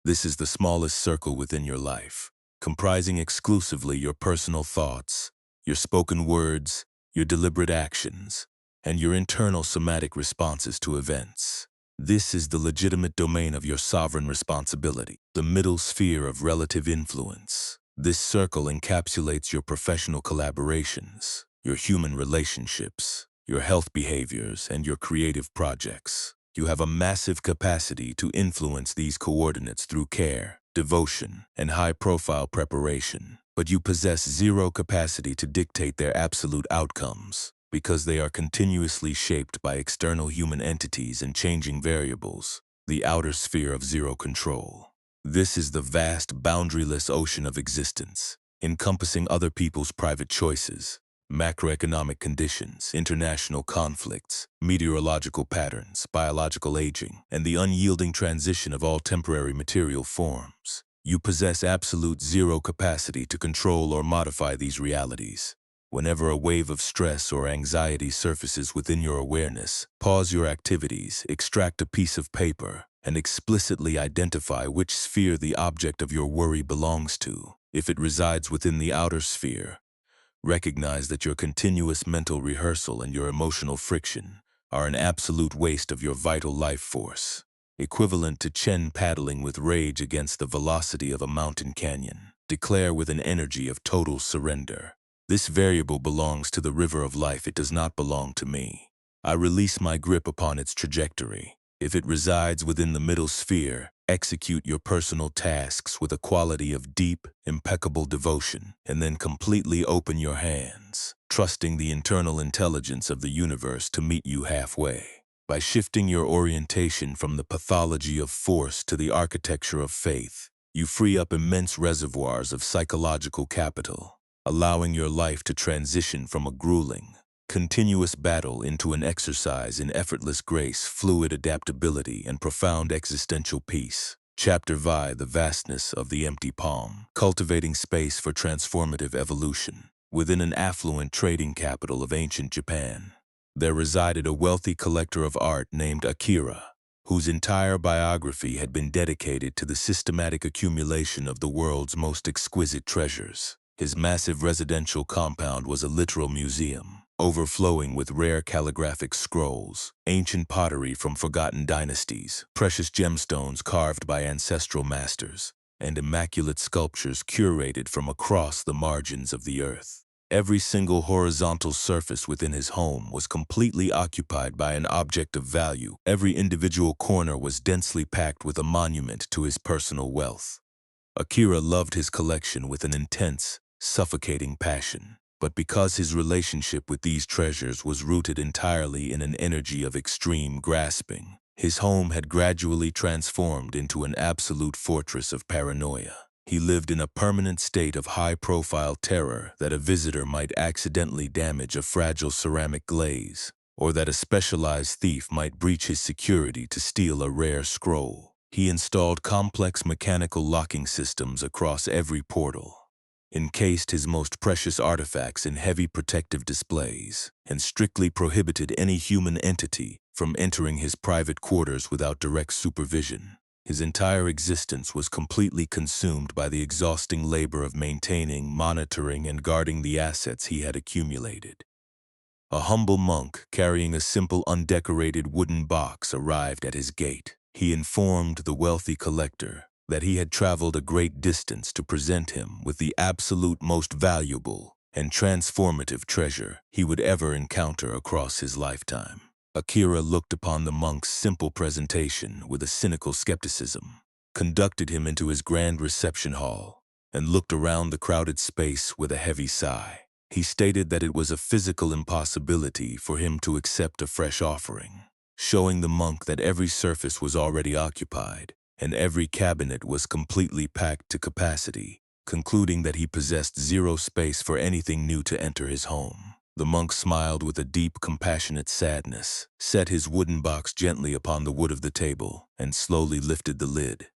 This is the smallest circle within your life, comprising exclusively your personal thoughts, your spoken words, your deliberate actions, and your internal somatic responses to events. This is the legitimate domain of your sovereign responsibility, the middle sphere of relative influence. This circle encapsulates your professional collaborations, your human relationships, your health behaviors, and your creative projects. You have a massive capacity to influence these coordinates through care, devotion, and high-profile preparation, but you possess zero capacity to dictate their absolute outcomes because they are continuously shaped by external human entities and changing variables, the outer sphere of zero control. This is the vast, boundaryless ocean of existence, encompassing other people's private choices, macroeconomic conditions, international conflicts, meteorological patterns, biological aging, and the unyielding transition of all temporary material forms. You possess absolute zero capacity to control or modify these realities. Whenever a wave of stress or anxiety surfaces within your awareness, pause your activities, extract a piece of paper, and explicitly identify which sphere the object of your worry belongs to. If it resides within the outer sphere, recognize that your continuous mental rehearsal and your emotional friction are an absolute waste of your vital life force, equivalent to Chen paddling with rage against the velocity of a mountain canyon. Declare with an energy of total surrender. This variable belongs to the river of life. It does not belong to me. I release my grip upon its trajectory. If it resides within the middle sphere, execute your personal tasks with a quality of deep, impeccable devotion, and then completely open your hands, trusting the internal intelligence of the universe to meet you halfway. By shifting your orientation from the pathology of force to the architecture of faith, you free up immense reservoirs of psychological capital, allowing your life to transition from a grueling, continuous battle into an exercise in effortless grace, fluid adaptability, and profound existential peace. Chapter V: The Vastness of the Empty Palm. Cultivating space for transformative evolution. Within an affluent trading capital of ancient Japan, there resided a wealthy collector of art named Akira, whose entire biography had been dedicated to the systematic accumulation of the world's most exquisite treasures. His massive residential compound was a literal museum, overflowing with rare calligraphic scrolls, ancient pottery from forgotten dynasties, precious gemstones carved by ancestral masters, and immaculate sculptures curated from across the margins of the earth. Every single horizontal surface within his home was completely occupied by an object of value. Every individual corner was densely packed with a monument to his personal wealth. Akira loved his collection with an intense, suffocating passion. But because his relationship with these treasures was rooted entirely in an energy of extreme grasping, his home had gradually transformed into an absolute fortress of paranoia. He lived in a permanent state of high-profile terror that a visitor might accidentally damage a fragile ceramic glaze, or that a specialized thief might breach his security to steal a rare scroll. He installed complex mechanical locking systems across every portal, encased his most precious artifacts in heavy protective displays, and strictly prohibited any human entity from entering his private quarters without direct supervision. His entire existence was completely consumed by the exhausting labor of maintaining, monitoring, and guarding the assets he had accumulated. A humble monk carrying a simple undecorated wooden box arrived at his gate. He informed the wealthy collector that he had traveled a great distance to present him with the absolute most valuable and transformative treasure he would ever encounter across his lifetime. Akira looked upon the monk's simple presentation with a cynical skepticism, conducted him into his grand reception hall, and looked around the crowded space with a heavy sigh. He stated that it was a physical impossibility for him to accept a fresh offering, showing the monk that every surface was already occupied and every cabinet was completely packed to capacity, concluding that he possessed zero space for anything new to enter his home. The monk smiled with a deep, compassionate sadness, set his wooden box gently upon the wood of the table, and slowly lifted the lid.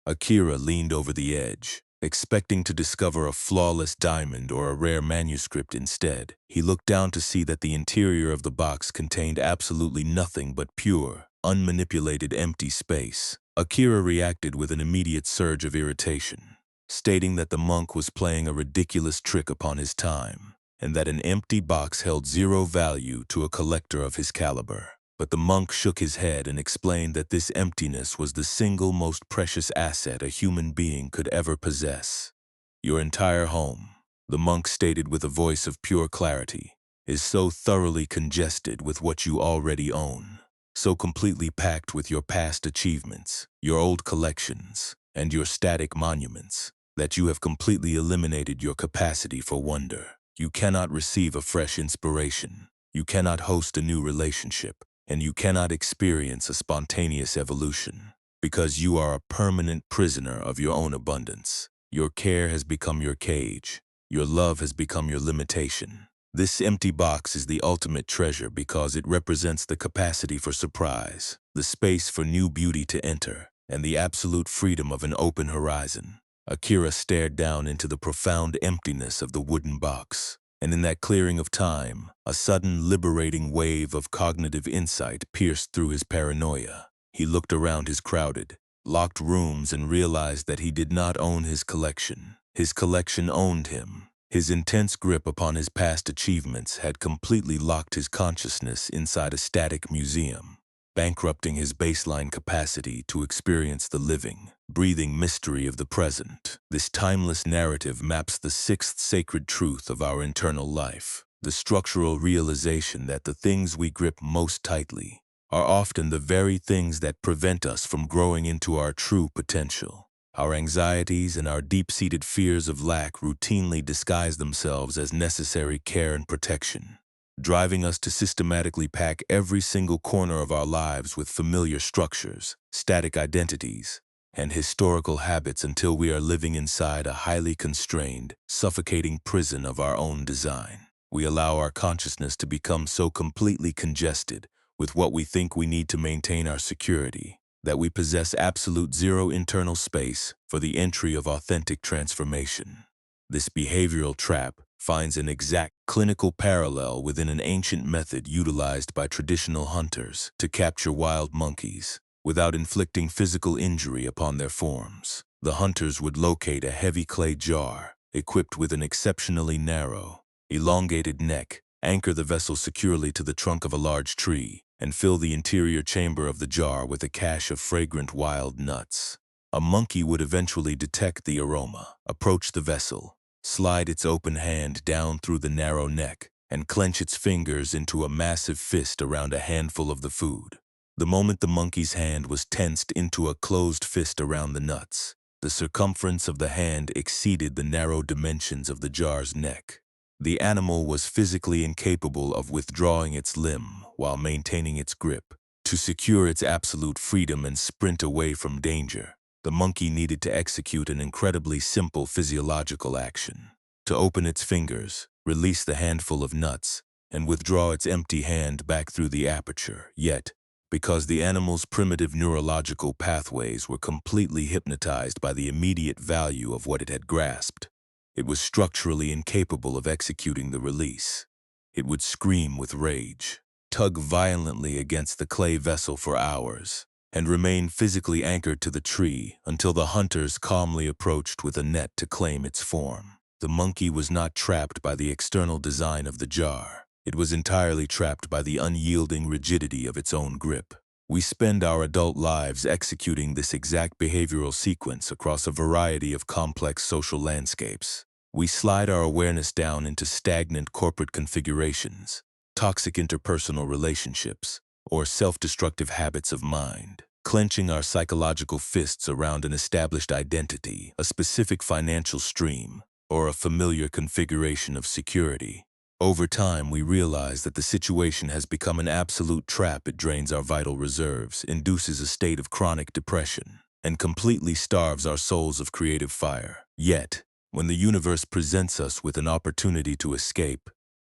Akira leaned over the edge, expecting to discover a flawless diamond or a rare manuscript instead. He looked down to see that the interior of the box contained absolutely nothing but pure, unmanipulated empty space. Akira reacted with an immediate surge of irritation, stating that the monk was playing a ridiculous trick upon his time, and that an empty box held zero value to a collector of his caliber. But the monk shook his head and explained that this emptiness was the single most precious asset a human being could ever possess. Your entire home, the monk stated with a voice of pure clarity, is so thoroughly congested with what you already own, so completely packed with your past achievements, your old collections, and your static monuments, that you have completely eliminated your capacity for wonder. You cannot receive a fresh inspiration. You cannot host a new relationship. And you cannot experience a spontaneous evolution, because you are a permanent prisoner of your own abundance. Your care has become your cage. Your love has become your limitation. This empty box is the ultimate treasure because it represents the capacity for surprise, the space for new beauty to enter, and the absolute freedom of an open horizon. Akira stared down into the profound emptiness of the wooden box. And in that clearing of time, a sudden liberating wave of cognitive insight pierced through his paranoia. He looked around his crowded, locked rooms and realized that he did not own his collection. His collection owned him. His intense grip upon his past achievements had completely locked his consciousness inside a static museum, bankrupting his baseline capacity to experience the living, breathing mystery of the present. This timeless narrative maps the sixth sacred truth of our internal life, the structural realization that the things we grip most tightly are often the very things that prevent us from growing into our true potential. Our anxieties and our deep-seated fears of lack routinely disguise themselves as necessary care and protection, driving us to systematically pack every single corner of our lives with familiar structures, static identities, and historical habits until we are living inside a highly constrained, suffocating prison of our own design. We allow our consciousness to become so completely congested with what we think we need to maintain our security that we possess absolute zero internal space for the entry of authentic transformation. This behavioral trap finds an exact clinical parallel within an ancient method utilized by traditional hunters to capture wild monkeys without inflicting physical injury upon their forms. The hunters would locate a heavy clay jar equipped with an exceptionally narrow, elongated neck, anchor the vessel securely to the trunk of a large tree, and fill the interior chamber of the jar with a cache of fragrant wild nuts. A monkey would eventually detect the aroma, approach the vessel, slide its open hand down through the narrow neck, and clench its fingers into a massive fist around a handful of the food. The moment the monkey's hand was tensed into a closed fist around the nuts, the circumference of the hand exceeded the narrow dimensions of the jar's neck. The animal was physically incapable of withdrawing its limb while maintaining its grip. To secure its absolute freedom and sprint away from danger, the monkey needed to execute an incredibly simple physiological action: to open its fingers, release the handful of nuts, and withdraw its empty hand back through the aperture. Yet, because the animal's primitive neurological pathways were completely hypnotized by the immediate value of what it had grasped, it was structurally incapable of executing the release. It would scream with rage, tug violently against the clay vessel for hours, and remain physically anchored to the tree until the hunters calmly approached with a net to claim its form. The monkey was not trapped by the external design of the jar. It was entirely trapped by the unyielding rigidity of its own grip. We spend our adult lives executing this exact behavioral sequence across a variety of complex social landscapes. We slide our awareness down into stagnant corporate configurations, toxic interpersonal relationships, or self-destructive habits of mind, clenching our psychological fists around an established identity, a specific financial stream, or a familiar configuration of security. Over time, we realize that the situation has become an absolute trap. It drains our vital reserves, induces a state of chronic depression, and completely starves our souls of creative fire. Yet, when the universe presents us with an opportunity to escape,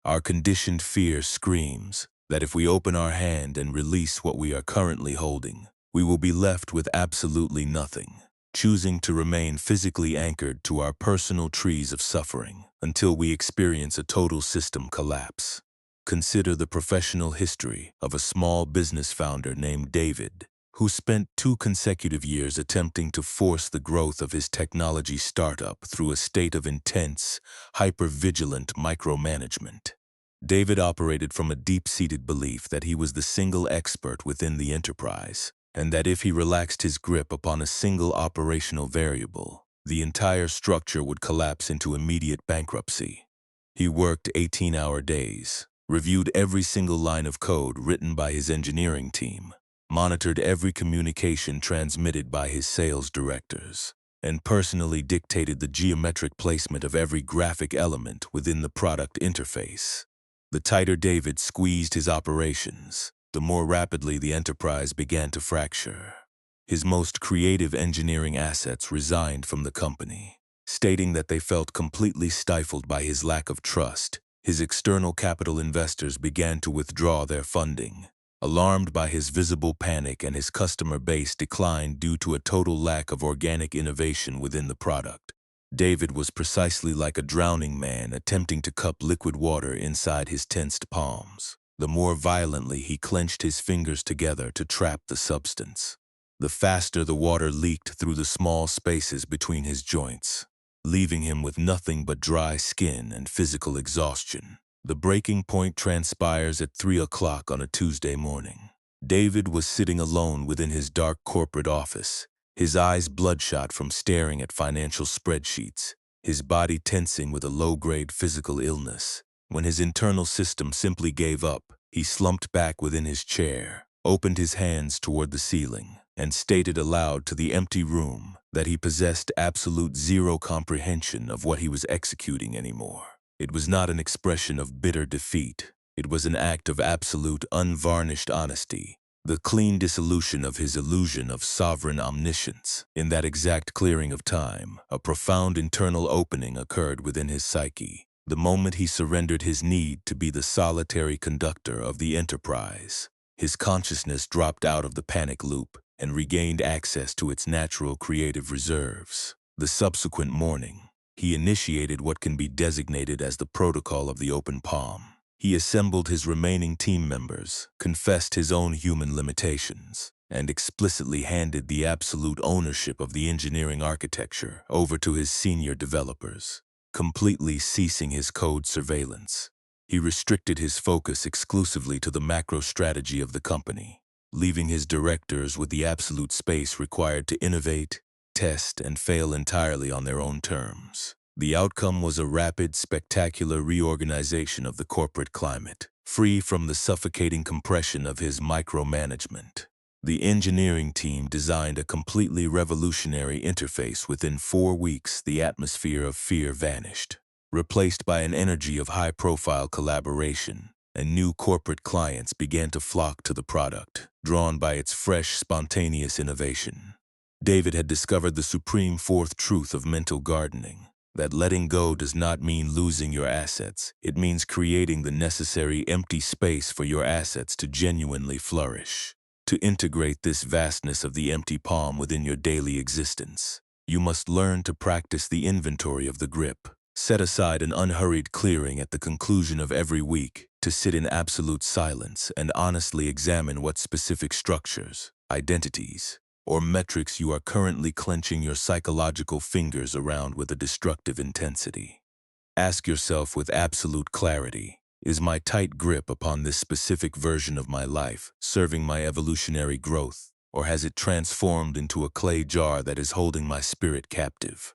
our conditioned fear screams that if we open our hand and release what we are currently holding, we will be left with absolutely nothing, choosing to remain physically anchored to our personal trees of suffering until we experience a total system collapse. Consider the professional history of a small business founder named David, who spent 2 consecutive years attempting to force the growth of his technology startup through a state of intense, hyper-vigilant micromanagement. David operated from a deep-seated belief that he was the single expert within the enterprise, and that if he relaxed his grip upon a single operational variable, the entire structure would collapse into immediate bankruptcy. He worked 18-hour days, reviewed every single line of code written by his engineering team, monitored every communication transmitted by his sales directors, and personally dictated the geometric placement of every graphic element within the product interface. The tighter David squeezed his operations, the more rapidly the enterprise began to fracture. His most creative engineering assets resigned from the company, stating that they felt completely stifled by his lack of trust. His external capital investors began to withdraw their funding, alarmed by his visible panic, and his customer base declined due to a total lack of organic innovation within the product. David was precisely like a drowning man attempting to cup liquid water inside his tensed palms. The more violently he clenched his fingers together to trap the substance, the faster the water leaked through the small spaces between his joints, leaving him with nothing but dry skin and physical exhaustion. The breaking point transpires at 3 o'clock on a Tuesday morning. David was sitting alone within his dark corporate office, his eyes bloodshot from staring at financial spreadsheets, his body tensing with a low-grade physical illness. When his internal system simply gave up, he slumped back within his chair, opened his hands toward the ceiling, and stated aloud to the empty room that he possessed absolute zero comprehension of what he was executing anymore. It was not an expression of bitter defeat. It was an act of absolute, unvarnished honesty, the clean dissolution of his illusion of sovereign omniscience. In that exact clearing of time, a profound internal opening occurred within his psyche. The moment he surrendered his need to be the solitary conductor of the enterprise, his consciousness dropped out of the panic loop and regained access to its natural creative reserves. The subsequent morning, he initiated what can be designated as the protocol of the open palm. He assembled his remaining team members, confessed his own human limitations, and explicitly handed the absolute ownership of the engineering architecture over to his senior developers, completely ceasing his code surveillance. He restricted his focus exclusively to the macro strategy of the company, leaving his directors with the absolute space required to innovate, test, and fail entirely on their own terms. The outcome was a rapid, spectacular reorganization of the corporate climate, free from the suffocating compression of his micromanagement. The engineering team designed a completely revolutionary interface. Within 4 weeks, the atmosphere of fear vanished, replaced by an energy of high-profile collaboration, and new corporate clients began to flock to the product, drawn by its fresh, spontaneous innovation. David had discovered the supreme fourth truth of mental gardening, that letting go does not mean losing your assets. It means creating the necessary empty space for your assets to genuinely flourish. To integrate this vastness of the empty palm within your daily existence, you must learn to practice the inventory of the grip. Set aside an unhurried clearing at the conclusion of every week to sit in absolute silence and honestly examine what specific structures, identities, or metrics you are currently clenching your psychological fingers around with a destructive intensity. Ask yourself with absolute clarity, is my tight grip upon this specific version of my life serving my evolutionary growth, or has it transformed into a clay jar that is holding my spirit captive?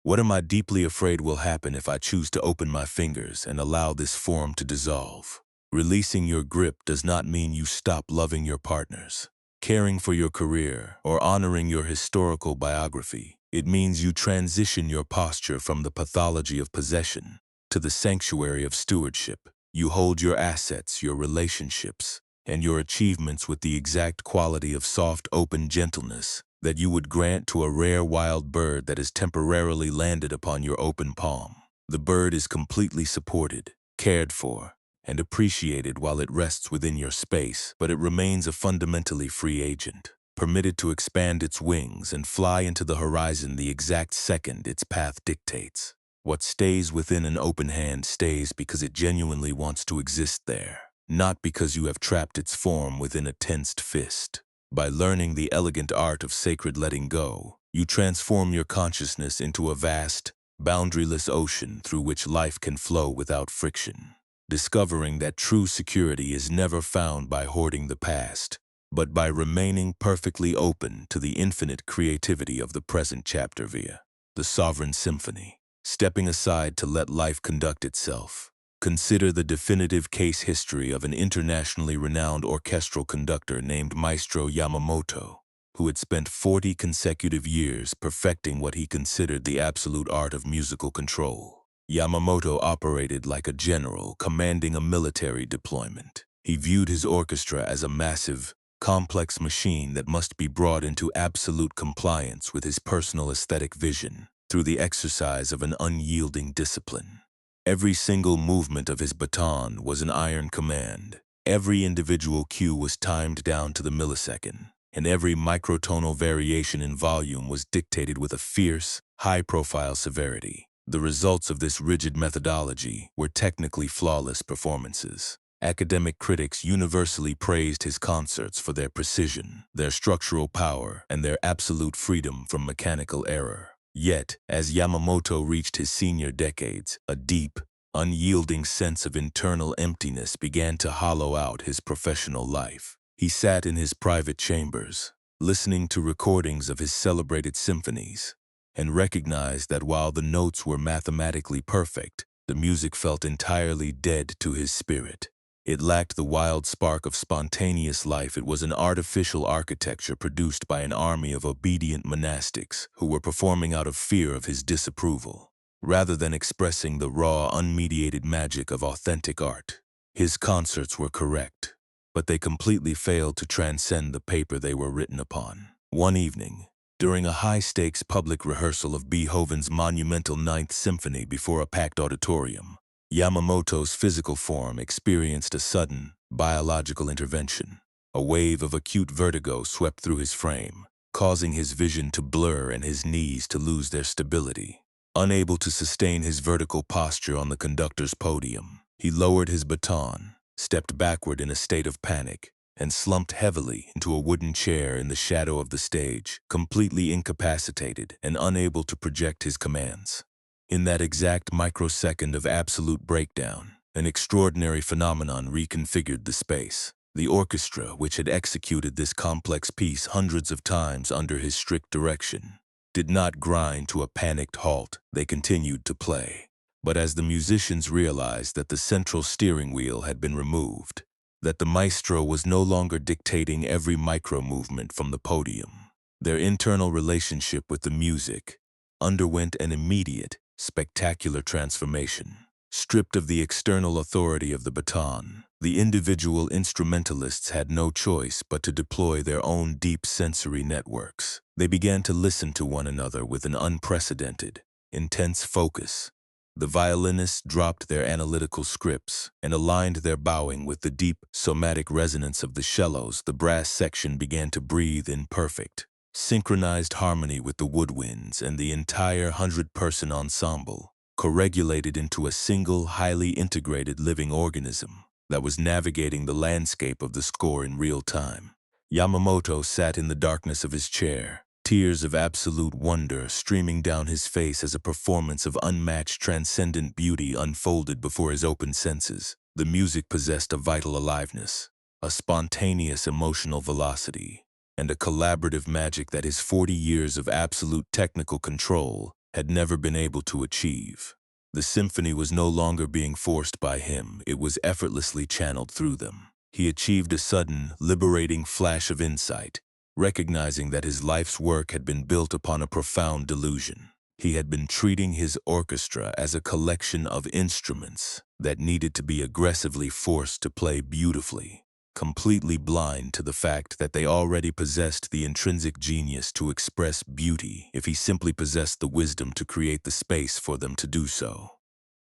What am I deeply afraid will happen if I choose to open my fingers and allow this form to dissolve? Releasing your grip does not mean you stop loving your partners, caring for your career, or honoring your historical biography. It means you transition your posture from the pathology of possession to the sanctuary of stewardship. You hold your assets, your relationships, and your achievements with the exact quality of soft, open gentleness that you would grant to a rare wild bird that has temporarily landed upon your open palm. The bird is completely supported, cared for, and appreciated while it rests within your space, but it remains a fundamentally free agent, permitted to expand its wings and fly into the horizon the exact second its path dictates. What stays within an open hand stays because it genuinely wants to exist there, not because you have trapped its form within a tensed fist. By learning the elegant art of sacred letting go, you transform your consciousness into a vast, boundaryless ocean through which life can flow without friction. Discovering that true security is never found by hoarding the past, but by remaining perfectly open to the infinite creativity of the present chapter via the sovereign symphony. Stepping aside to let life conduct itself. Consider the definitive case history of an internationally renowned orchestral conductor named Maestro Yamamoto, who had spent 40 consecutive years perfecting what he considered the absolute art of musical control. Yamamoto operated like a general commanding a military deployment. He viewed his orchestra as a massive, complex machine that must be brought into absolute compliance with his personal aesthetic vision through the exercise of an unyielding discipline. Every single movement of his baton was an iron command. Every individual cue was timed down to the millisecond, and every microtonal variation in volume was dictated with a fierce, high-profile severity. The results of this rigid methodology were technically flawless performances. Academic critics universally praised his concerts for their precision, their structural power, and their absolute freedom from mechanical error. Yet, as Yamamoto reached his senior decades, a deep, unyielding sense of internal emptiness began to hollow out his professional life. He sat in his private chambers, listening to recordings of his celebrated symphonies, and recognized that while the notes were mathematically perfect, the music felt entirely dead to his spirit. It lacked the wild spark of spontaneous life. It was an artificial architecture produced by an army of obedient monastics who were performing out of fear of his disapproval, rather than expressing the raw, unmediated magic of authentic art. His concerts were correct, but they completely failed to transcend the paper they were written upon. One evening, during a high-stakes public rehearsal of Beethoven's monumental Ninth Symphony before a packed auditorium, Yamamoto's physical form experienced a sudden, biological intervention. A wave of acute vertigo swept through his frame, causing his vision to blur and his knees to lose their stability. Unable to sustain his vertical posture on the conductor's podium, he lowered his baton, stepped backward in a state of panic, and slumped heavily into a wooden chair in the shadow of the stage, completely incapacitated and unable to project his commands. In that exact microsecond of absolute breakdown, an extraordinary phenomenon reconfigured the space. The orchestra, which had executed this complex piece hundreds of times under his strict direction, did not grind to a panicked halt. They continued to play. But as the musicians realized that the central steering wheel had been removed, that the maestro was no longer dictating every micro-movement from the podium, their internal relationship with the music underwent an immediate, spectacular transformation. Stripped of the external authority of the baton, the individual instrumentalists had no choice but to deploy their own deep sensory networks. They began to listen to one another with an unprecedented, intense focus. The violinists dropped their analytical scripts and aligned their bowing with the deep, somatic resonance of the cellos. The brass section began to breathe in perfect, synchronized harmony with the woodwinds, and the entire 100-person ensemble co-regulated into a single, highly integrated living organism that was navigating the landscape of the score in real time. Yamamoto sat in the darkness of his chair, tears of absolute wonder streaming down his face as a performance of unmatched transcendent beauty unfolded before his open senses. The music possessed a vital aliveness, a spontaneous emotional velocity, and a collaborative magic that his 40 years of absolute technical control had never been able to achieve. The symphony was no longer being forced by him, it was effortlessly channeled through them. He achieved a sudden, liberating flash of insight, recognizing that his life's work had been built upon a profound delusion. He had been treating his orchestra as a collection of instruments that needed to be aggressively forced to play beautifully, completely blind to the fact that they already possessed the intrinsic genius to express beauty if he simply possessed the wisdom to create the space for them to do so.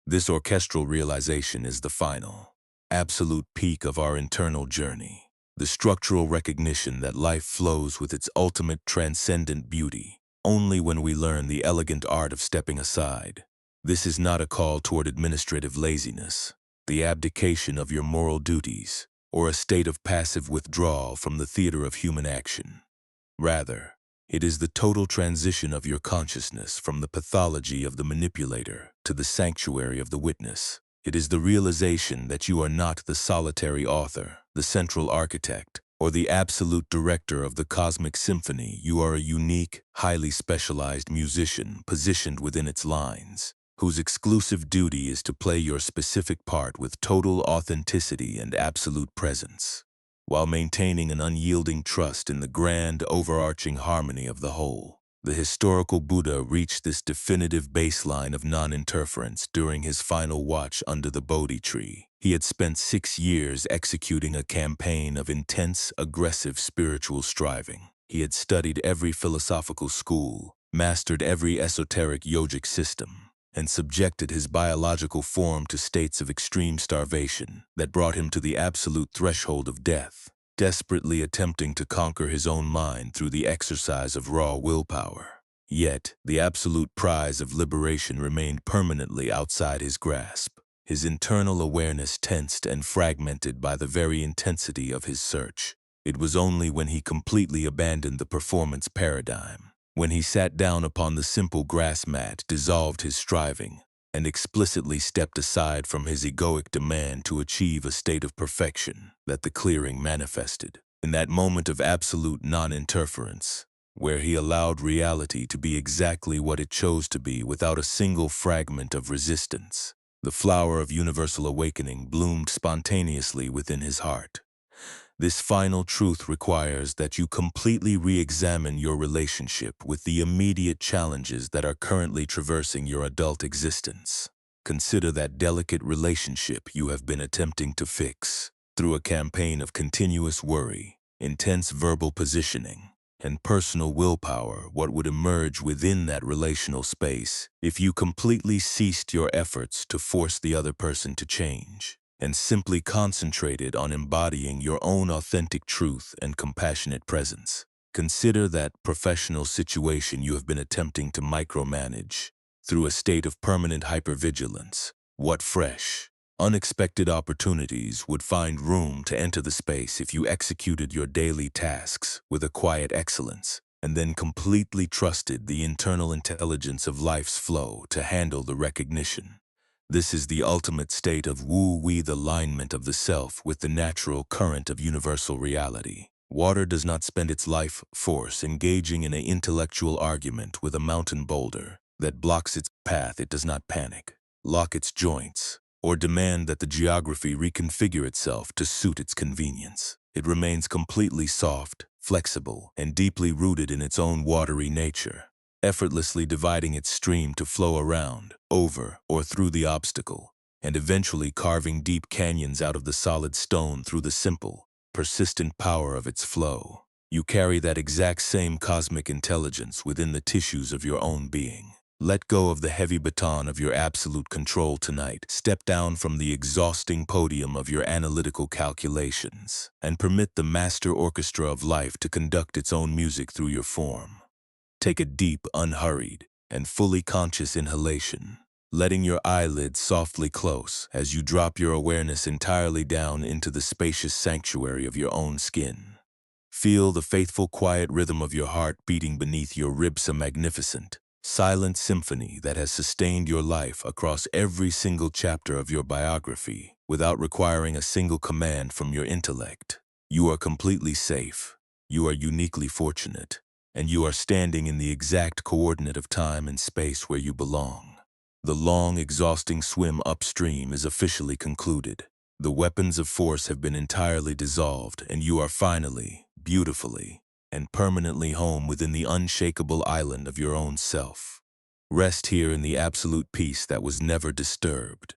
This orchestral realization is the final, absolute peak of our internal journey, the structural recognition that life flows with its ultimate transcendent beauty only when we learn the elegant art of stepping aside. This is not a call toward administrative laziness, the abdication of your moral duties, or a state of passive withdrawal from the theater of human action. Rather, it is the total transition of your consciousness from the pathology of the manipulator to the sanctuary of the witness. It is the realization that you are not the solitary author, the central architect, or the absolute director of the cosmic symphony. You are a unique, highly specialized musician positioned within its lines, whose exclusive duty is to play your specific part with total authenticity and absolute presence, while maintaining an unyielding trust in the grand, overarching harmony of the whole. The historical Buddha reached this definitive baseline of non-interference during his final watch under the Bodhi tree. He had spent 6 years executing a campaign of intense, aggressive spiritual striving. He had studied every philosophical school, mastered every esoteric yogic system, and subjected his biological form to states of extreme starvation that brought him to the absolute threshold of death, desperately attempting to conquer his own mind through the exercise of raw willpower. Yet, the absolute prize of liberation remained permanently outside his grasp, his internal awareness tensed and fragmented by the very intensity of his search. It was only when he completely abandoned the performance paradigm, when he sat down upon the simple grass mat, dissolved his striving, and explicitly stepped aside from his egoic demand to achieve a state of perfection, that the clearing manifested. In that moment of absolute non-interference, where he allowed reality to be exactly what it chose to be without a single fragment of resistance, the flower of universal awakening bloomed spontaneously within his heart. This final truth requires that you completely re-examine your relationship with the immediate challenges that are currently traversing your adult existence. Consider that delicate relationship you have been attempting to fix through a campaign of continuous worry, intense verbal positioning, and personal willpower. What would emerge within that relational space if you completely ceased your efforts to force the other person to change, and simply concentrated on embodying your own authentic truth and compassionate presence? Consider that professional situation you have been attempting to micromanage through a state of permanent hypervigilance. What fresh, unexpected opportunities would find room to enter the space if you executed your daily tasks with a quiet excellence, and then completely trusted the internal intelligence of life's flow to handle the recognition? This is the ultimate state of wu-wei, the alignment of the self with the natural current of universal reality. Water does not spend its life force engaging in an intellectual argument with a mountain boulder that blocks its path. It does not panic, lock its joints, or demand that the geography reconfigure itself to suit its convenience. It remains completely soft, flexible, and deeply rooted in its own watery nature, effortlessly dividing its stream to flow around, over, or through the obstacle, and eventually carving deep canyons out of the solid stone through the simple, persistent power of its flow. You carry that exact same cosmic intelligence within the tissues of your own being. Let go of the heavy baton of your absolute control tonight. Step down from the exhausting podium of your analytical calculations and permit the master orchestra of life to conduct its own music through your form. Take a deep, unhurried, and fully conscious inhalation, letting your eyelids softly close as you drop your awareness entirely down into the spacious sanctuary of your own skin. Feel the faithful, quiet rhythm of your heart beating beneath your ribs, a magnificent, silent symphony that has sustained your life across every single chapter of your biography without requiring a single command from your intellect. You are completely safe. You are uniquely fortunate. And you are standing in the exact coordinate of time and space where you belong. The long, exhausting swim upstream is officially concluded. The weapons of force have been entirely dissolved, and you are finally, beautifully, and permanently home within the unshakable island of your own self. Rest here in the absolute peace that was never disturbed.